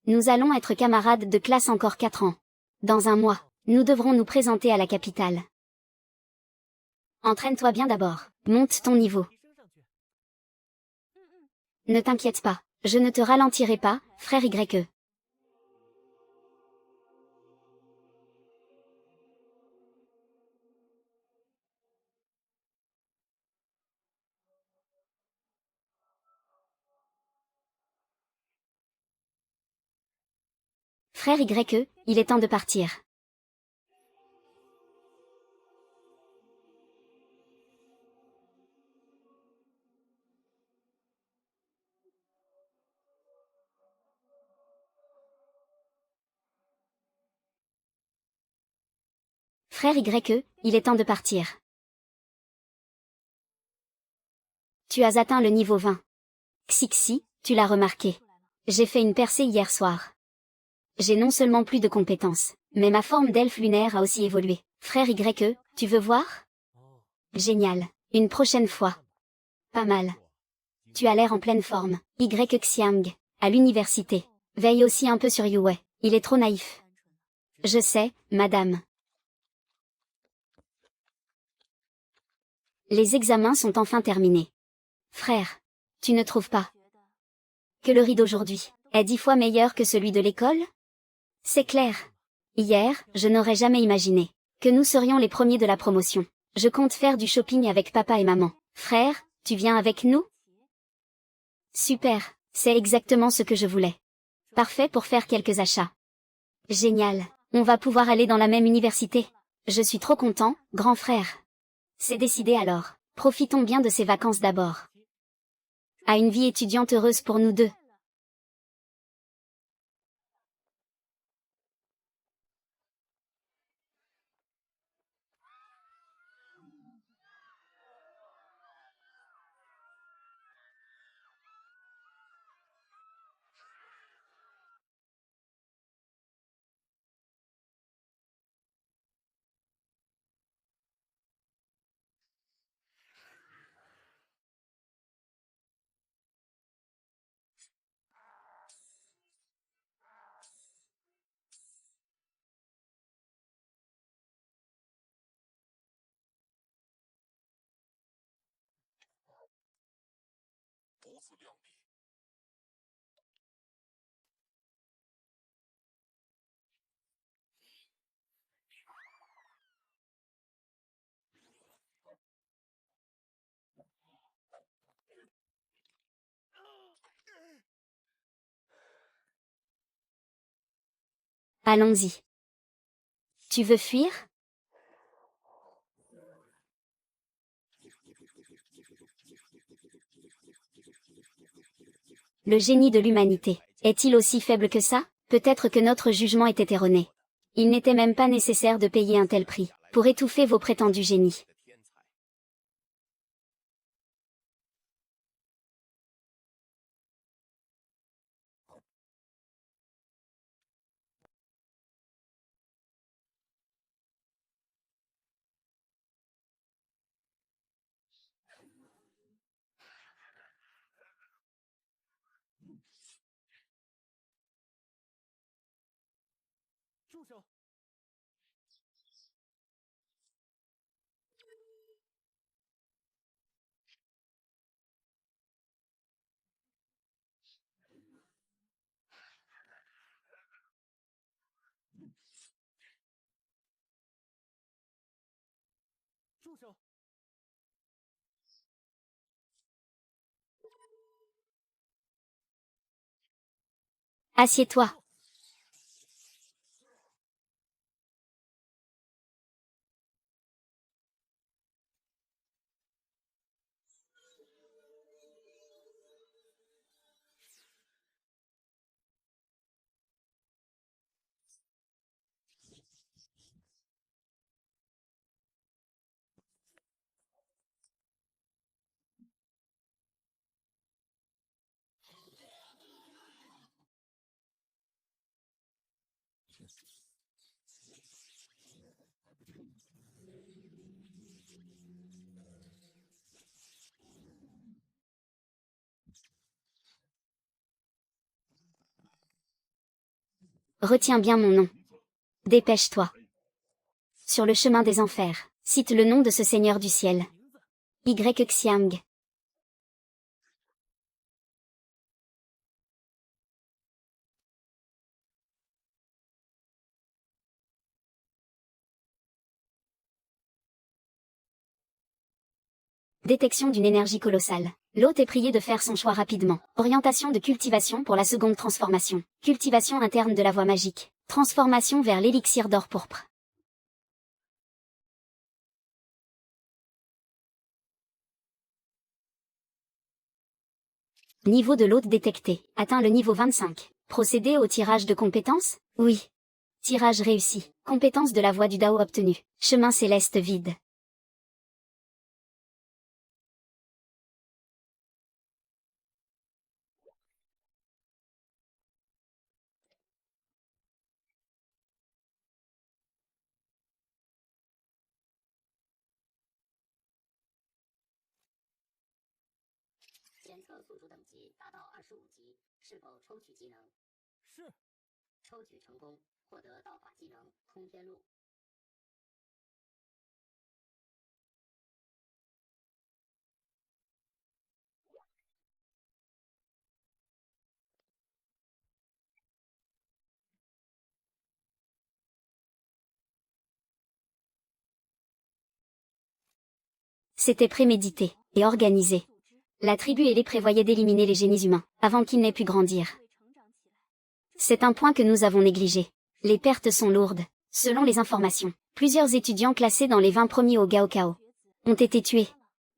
Nous allons être camarades de classe encore 4 ans. Dans un mois, nous devrons nous présenter à la capitale. Entraîne-toi bien d'abord. Monte ton niveau. Ne t'inquiète pas, je ne te ralentirai pas, frère Y. Frère Y, il est temps de partir. Frère Y, il est temps de partir. Tu as atteint le niveau 20. Xixi, tu l'as remarqué. J'ai fait une percée hier soir. J'ai non seulement plus de compétences, mais ma forme d'elfe lunaire a aussi évolué. Frère Y, tu veux voir? Génial. Une prochaine fois. Pas mal. Tu as l'air en pleine forme. Y Xiang, à l'université. Veille aussi un peu sur Yue. Il est trop naïf. Je sais, madame. Les examens sont enfin terminés. Frère, tu ne trouves pas que le riz d'aujourd'hui est 10 fois meilleur que celui de l'école? C'est clair. Hier, je n'aurais jamais imaginé que nous serions les premiers de la promotion. Je compte faire du shopping avec papa et maman. Frère, tu viens avec nous? Super, c'est exactement ce que je voulais. Parfait pour faire quelques achats. Génial, on va pouvoir aller dans la même université. Je suis trop content, grand frère. C'est décidé alors. Profitons bien de ces vacances d'abord. À une vie étudiante heureuse pour nous deux. Allons-y. Tu veux fuir? Le génie de l'humanité. Est-il aussi faible que ça? Peut-être que notre jugement était erroné. Il n'était même pas nécessaire de payer un tel prix pour étouffer vos prétendus génies. Assieds-toi. Retiens bien mon nom. Dépêche-toi. Sur le chemin des enfers, cite le nom de ce seigneur du ciel. Y Xiang. Détection d'une énergie colossale. L'hôte est prié de faire son choix rapidement. Orientation de cultivation pour la seconde transformation. Cultivation interne de la voie magique. Transformation vers l'élixir d'or pourpre. Niveau de l'hôte détecté. Atteint le niveau 25. Procéder au tirage de compétences? Oui. Tirage réussi. Compétence de la voie du Dao obtenue. Chemin céleste vide. C'était prémédité et organisé. La tribu ailée prévoyait d'éliminer les génies humains, avant qu'ils n'aient pu grandir. C'est un point que nous avons négligé. Les pertes sont lourdes. Selon les informations, plusieurs étudiants classés dans les 20 premiers au Gaokao ont été tués.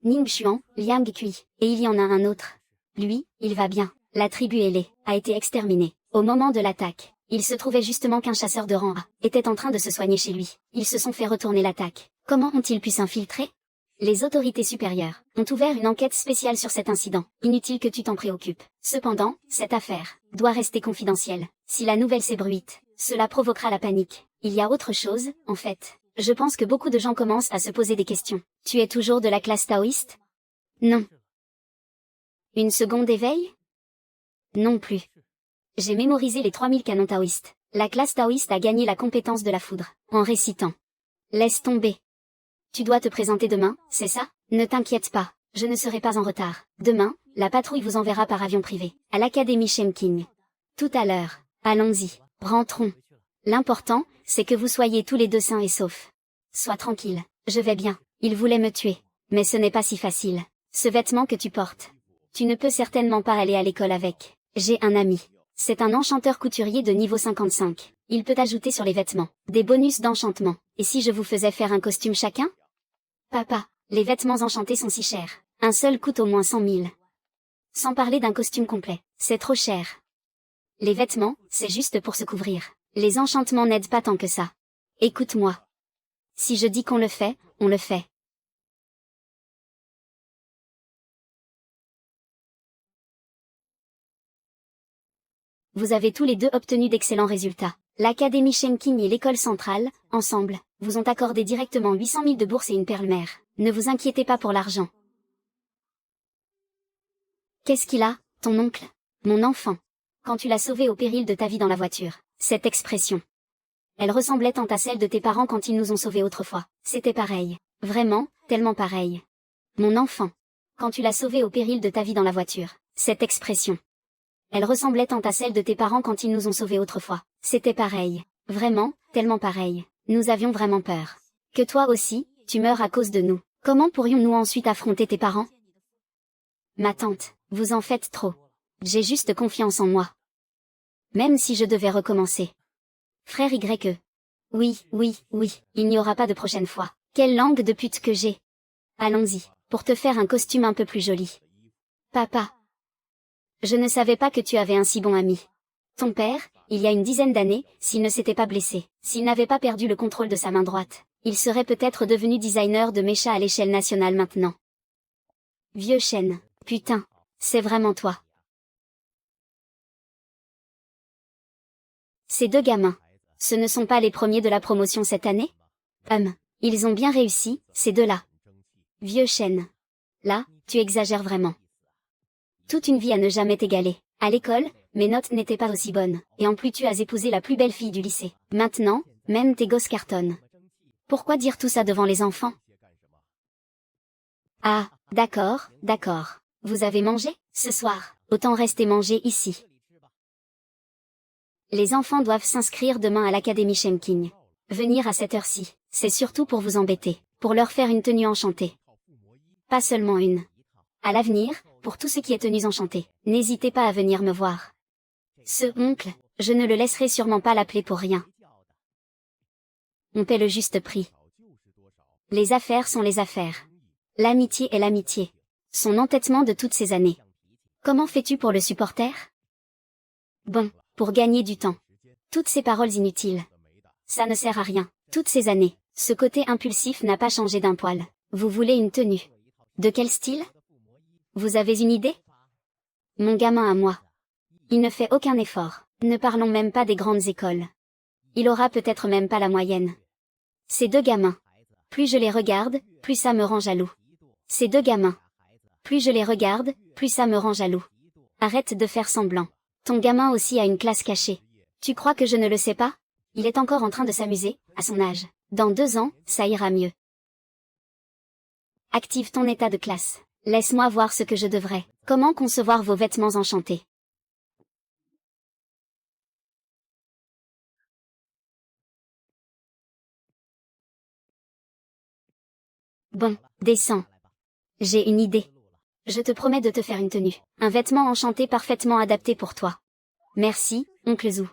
Ning Xuan, Liang Kui, et il y en a un autre. Lui, il va bien. La tribu ailée a été exterminée. Au moment de l'attaque, il se trouvait justement qu'un chasseur de rang A était en train de se soigner chez lui. Ils se sont fait retourner l'attaque. Comment ont-ils pu s'infiltrer? Les autorités supérieures ont ouvert une enquête spéciale sur cet incident. Inutile que tu t'en préoccupes. Cependant, cette affaire doit rester confidentielle. Si la nouvelle s'ébruite, cela provoquera la panique. Il y a autre chose, en fait. Je pense que beaucoup de gens commencent à se poser des questions. Tu es toujours de la classe taoïste? Non. Une seconde éveil? Non plus. J'ai mémorisé les 3000 canons taoïstes. La classe taoïste a gagné la compétence de la foudre, en récitant. Laisse tomber. Tu dois te présenter demain, c'est ça? Ne t'inquiète pas, je ne serai pas en retard. Demain, la patrouille vous enverra par avion privé, à l'Académie Shenking. Tout à l'heure. Allons-y, rentrons. L'important, c'est que vous soyez tous les deux sains et saufs. Sois tranquille, je vais bien. Il voulait me tuer. Mais ce n'est pas si facile. Ce vêtement que tu portes. Tu ne peux certainement pas aller à l'école avec. J'ai un ami. C'est un enchanteur couturier de niveau 55. Il peut ajouter sur les vêtements des bonus d'enchantement. Et si je vous faisais faire un costume chacun? Papa, les vêtements enchantés sont si chers. Un seul coûte au moins 100 000. Sans parler d'un costume complet. C'est trop cher. Les vêtements, c'est juste pour se couvrir. Les enchantements n'aident pas tant que ça. Écoute-moi. Si je dis qu'on le fait, on le fait. Vous avez tous les deux obtenu d'excellents résultats. L'Académie Shenking et l'école centrale, ensemble, vous ont accordé directement 800 000 de bourse et une perle mère. Ne vous inquiétez pas pour l'argent. Qu'est-ce qu'il a, ton oncle? Mon enfant. Quand tu l'as sauvé au péril de ta vie dans la voiture. Cette expression. Elle ressemblait tant à celle de tes parents quand ils nous ont sauvés autrefois. C'était pareil. Vraiment, tellement pareil. Mon enfant. Quand tu l'as sauvé au péril de ta vie dans la voiture. Cette expression. Elle ressemblait tant à celle de tes parents quand ils nous ont sauvés autrefois. C'était pareil. Vraiment, tellement pareil. Nous avions vraiment peur. Que toi aussi, tu meurs à cause de nous. Comment pourrions-nous ensuite affronter tes parents? Ma tante, vous en faites trop. J'ai juste confiance en moi. Même si je devais recommencer. Frère YE. Oui, oui, oui, il n'y aura pas de prochaine fois. Quelle langue de pute que j'ai. Allons-y, pour te faire un costume un peu plus joli. Papa. Je ne savais pas que tu avais un si bon ami. Ton père, il y a une dizaine d'années, s'il ne s'était pas blessé, s'il n'avait pas perdu le contrôle de sa main droite, il serait peut-être devenu designer de méchas à l'échelle nationale maintenant. Vieux chêne. Putain. C'est vraiment toi. Ces deux gamins. Ce ne sont pas les premiers de la promotion cette année? Ils ont bien réussi, ces deux-là. Vieux chêne. Là, tu exagères vraiment. Toute une vie à ne jamais t'égaler. À l'école, mes notes n'étaient pas aussi bonnes, et en plus tu as épousé la plus belle fille du lycée. Maintenant, même tes gosses cartonnent. Pourquoi dire tout ça devant les enfants? Ah, d'accord, d'accord. Vous avez mangé, ce soir? Autant rester manger ici. Les enfants doivent s'inscrire demain à l'Académie Shenking. Venir à cette heure-ci, c'est surtout pour vous embêter, pour leur faire une tenue enchantée. Pas seulement une. À l'avenir, pour tout ce qui est tenues enchantées, n'hésitez pas à venir me voir. Ce oncle, je ne le laisserai sûrement pas l'appeler pour rien. On paie le juste prix. Les affaires sont les affaires. L'amitié est l'amitié. Son entêtement de toutes ces années. Comment fais-tu pour le supporter? Bon, pour gagner du temps. Toutes ces paroles inutiles. Ça ne sert à rien. Toutes ces années, ce côté impulsif n'a pas changé d'un poil. Vous voulez une tenue. De quel style? Vous avez une idée? Mon gamin à moi. Il ne fait aucun effort. Ne parlons même pas des grandes écoles. Il aura peut-être même pas la moyenne. Ces deux gamins. Plus je les regarde, plus ça me rend jaloux. Ces deux gamins. Plus je les regarde, plus ça me rend jaloux. Arrête de faire semblant. Ton gamin aussi a une classe cachée. Tu crois que je ne le sais pas? Il est encore en train de s'amuser, à son âge. Dans 2 ans, ça ira mieux. Active ton état de classe. Laisse-moi voir ce que je devrais. Comment concevoir vos vêtements enchantés? Bon, descends. J'ai une idée. Je te promets de te faire une tenue. Un vêtement enchanté parfaitement adapté pour toi. Merci, oncle Zou.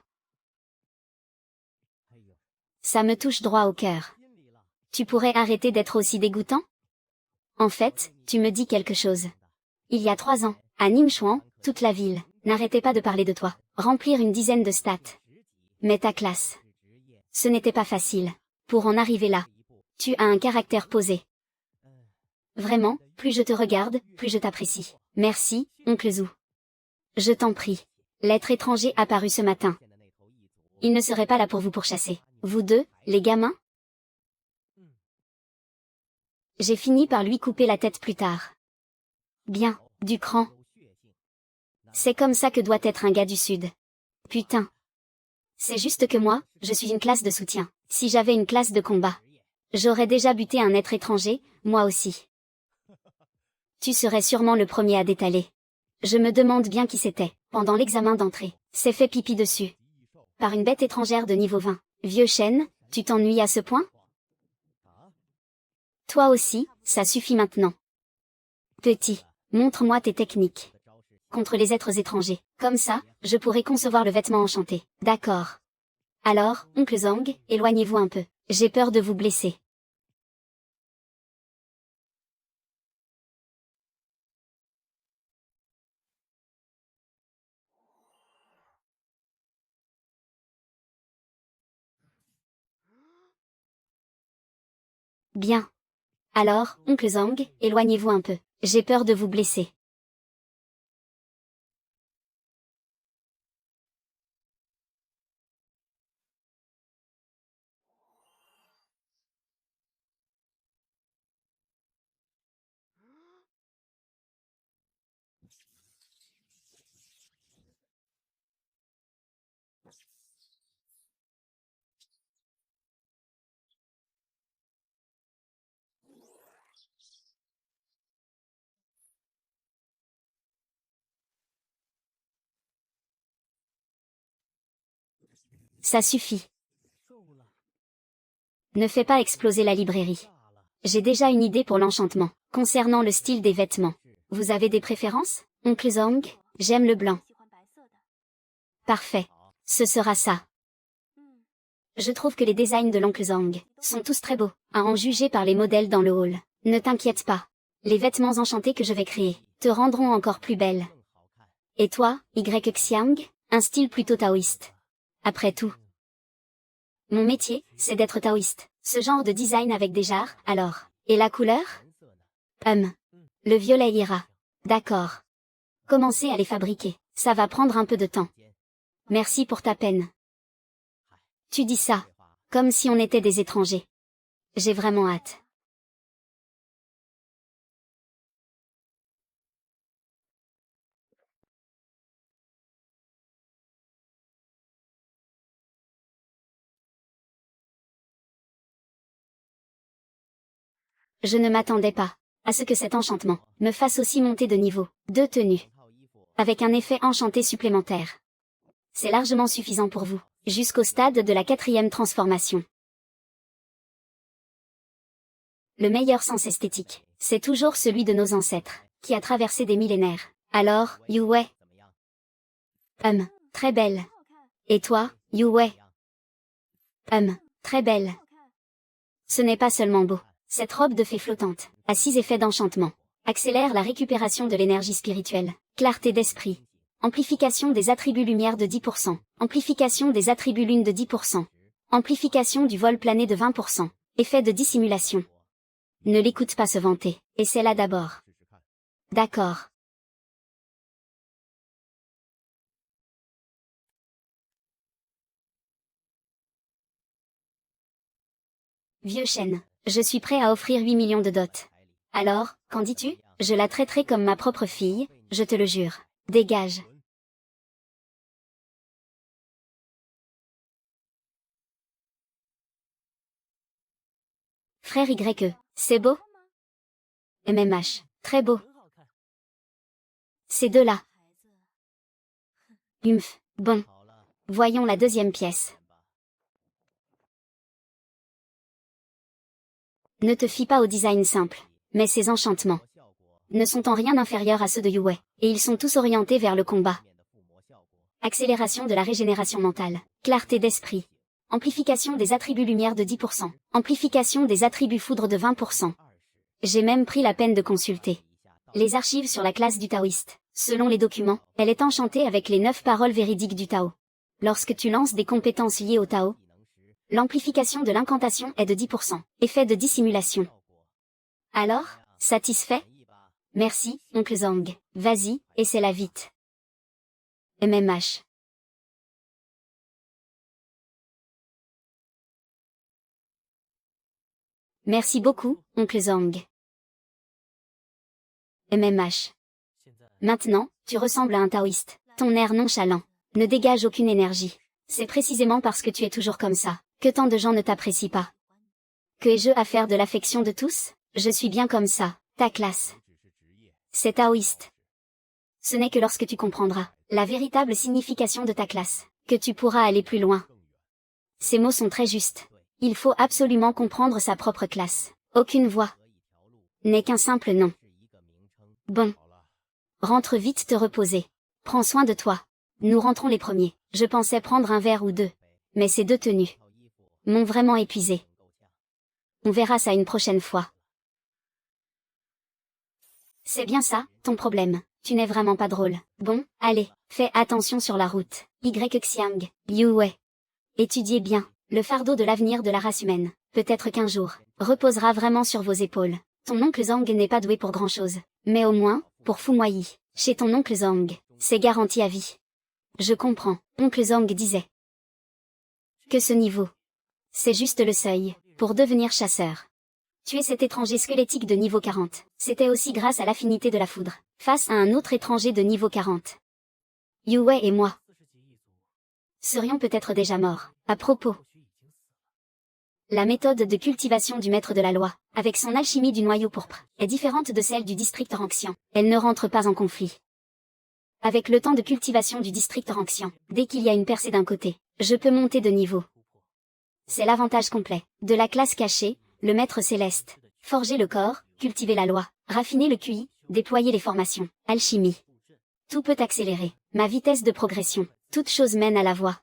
Ça me touche droit au cœur. Tu pourrais arrêter d'être aussi dégoûtant? En fait, tu me dis quelque chose. Il y a 3 ans, à Ningxuan, toute la ville n'arrêtait pas de parler de toi. Remplir une dizaine de stats. Mais ta classe. Ce n'était pas facile. Pour en arriver là. Tu as un caractère posé. Vraiment, plus je te regarde, plus je t'apprécie. Merci, oncle Zou. Je t'en prie. L'être étranger apparu ce matin. Il ne serait pas là pour vous pourchasser. Vous deux, les gamins? J'ai fini par lui couper la tête plus tard. Bien, du cran. C'est comme ça que doit être un gars du Sud. Putain. C'est juste que moi, je suis une classe de soutien. Si j'avais une classe de combat, j'aurais déjà buté un être étranger, moi aussi. Tu serais sûrement le premier à détaler. Je me demande bien qui c'était, pendant l'examen d'entrée. S'est fait pipi dessus. Par une bête étrangère de niveau 20. Vieux chêne, tu t'ennuies à ce point? Toi aussi, ça suffit maintenant. Petit, montre-moi tes techniques. Contre les êtres étrangers. Comme ça, je pourrais concevoir le vêtement enchanté. D'accord. Alors, oncle Zhang, éloignez-vous un peu. J'ai peur de vous blesser. Bien. Alors, oncle Zhang, éloignez-vous un peu. J'ai peur de vous blesser. Ça suffit. Ne fais pas exploser la librairie. J'ai déjà une idée pour l'enchantement. Concernant le style des vêtements. Vous avez des préférences, oncle Zhang? J'aime le blanc. Parfait. Ce sera ça. Je trouve que les designs de l'oncle Zhang sont tous très beaux, à en juger par les modèles dans le hall. Ne t'inquiète pas. Les vêtements enchantés que je vais créer te rendront encore plus belle. Et toi, Y Xiang, un style plutôt taoïste. Après tout. Mon métier, c'est d'être taoïste. Ce genre de design avec des jarres, alors. Et la couleur? Le violet ira. D'accord. Commencez à les fabriquer. Ça va prendre un peu de temps. Merci pour ta peine. Tu dis ça. Comme si on était des étrangers. J'ai vraiment hâte. Je ne m'attendais pas à ce que cet enchantement me fasse aussi monter de niveau. 2 tenues. Avec un effet enchanté supplémentaire. C'est largement suffisant pour vous. Jusqu'au stade de la 4e transformation. Le meilleur sens esthétique, c'est toujours celui de nos ancêtres, qui a traversé des millénaires. Alors, Yu Wei? Très belle. Et toi, Yu Wei? Très belle. Ce n'est pas seulement beau. Cette robe de fée flottante, à 6 effets d'enchantement, accélère la récupération de l'énergie spirituelle, clarté d'esprit, amplification des attributs lumière de 10%, amplification des attributs lune de 10%, amplification du vol plané de 20%, effet de dissimulation. Ne l'écoute pas se vanter, et c'est là d'abord. D'accord. Vieux chêne, je suis prêt à offrir 8 millions de dots. Alors, qu'en dis-tu? Je la traiterai comme ma propre fille, je te le jure. Dégage. Frère YE, c'est beau? MMH, très beau. Ces deux-là. Bon. Voyons la deuxième pièce. Ne te fie pas au design simple, mais ses enchantements. ne sont en rien inférieurs à ceux de Yue, et ils sont tous orientés vers le combat. Accélération de la régénération mentale, clarté d'esprit. Amplification des attributs lumière de 10%. Amplification des attributs foudre de 20%. J'ai même pris la peine de consulter les archives sur la classe du taoïste. Selon les documents, elle est enchantée avec les 9 paroles véridiques du Tao. Lorsque tu lances des compétences liées au Tao, l'amplification de l'incantation est de 10%. Effet de dissimulation. Alors, satisfait? Merci, oncle Zhang. Vas-y, essaie-la vite. MMH. Merci beaucoup, oncle Zhang. MMH. Maintenant, tu ressembles à un taoïste. Ton air nonchalant ne dégage aucune énergie. C'est précisément parce que tu es toujours comme ça que tant de gens ne t'apprécient pas. Que ai-je à faire de l'affection de tous? Je suis bien comme ça, ta classe. C'est taoïste. Ce n'est que lorsque tu comprendras la véritable signification de ta classe que tu pourras aller plus loin. Ces mots sont très justes. Il faut absolument comprendre sa propre classe. Aucune voix n'est qu'un simple nom. Bon. Rentre vite te reposer. Prends soin de toi. Nous rentrons les premiers. Je pensais prendre un verre ou deux. Mais ces 2 tenues m'ont vraiment épuisé. On verra ça une prochaine fois. C'est bien ça, ton problème. Tu n'es vraiment pas drôle. Bon, allez, fais attention sur la route. Xiang, Yue. Étudiez bien. Le fardeau de l'avenir de la race humaine, peut-être qu'un jour, reposera vraiment sur vos épaules. Ton oncle Zhang n'est pas doué pour grand-chose. Mais au moins, pour Fumoyi, chez ton oncle Zhang, c'est garanti à vie. Je comprends, oncle Zhang disait que ce niveau, c'est juste le seuil, pour devenir chasseur. Tuer cet étranger squelettique de niveau 40, c'était aussi grâce à l'affinité de la foudre, face à un autre étranger de niveau 40. Yue et moi serions peut-être déjà morts. À propos, la méthode de cultivation du maître de la loi, avec son alchimie du noyau pourpre, est différente de celle du district Ranxian. Elle ne rentre pas en conflit avec le temps de cultivation du district Ranxian. Dès qu'il y a une percée d'un côté, je peux monter de niveau. C'est l'avantage complet de la classe cachée, le maître céleste. Forger le corps, cultiver la loi, raffiner le QI, déployer les formations, alchimie. Tout peut accélérer ma vitesse de progression. Toute chose mène à la voie.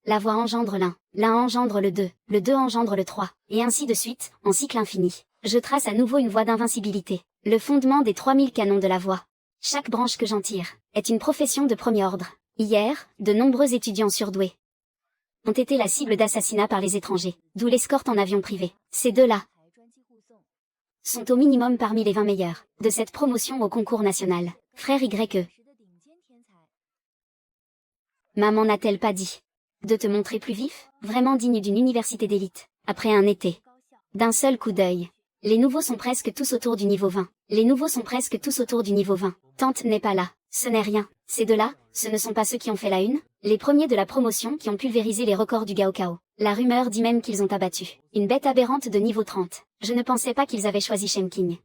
La voie engendre l'un engendre le 2 engendre le 3, et ainsi de suite, en cycle infini. Je trace à nouveau une voie d'invincibilité, le fondement des 3000 canons de la voie. Chaque branche que j'en tire est une profession de premier ordre. Hier, de nombreux étudiants surdoués ont été la cible d'assassinat par les étrangers, d'où l'escorte en avion privé. Ces 2-là sont au minimum parmi les 20 meilleurs de cette promotion au concours national. Frère YE. Maman n'a-t-elle pas dit de te montrer plus vif, vraiment digne d'une université d'élite, après un été d'un seul coup d'œil? Les nouveaux sont presque tous autour du niveau 20. Tante n'est pas là. Ce n'est rien. Ces 2-là, ce ne sont pas ceux qui ont fait la une, les premiers de la promotion qui ont pulvérisé les records du Gaokao. La rumeur dit même qu'ils ont abattu une bête aberrante de niveau 30. Je ne pensais pas qu'ils avaient choisi Shen King.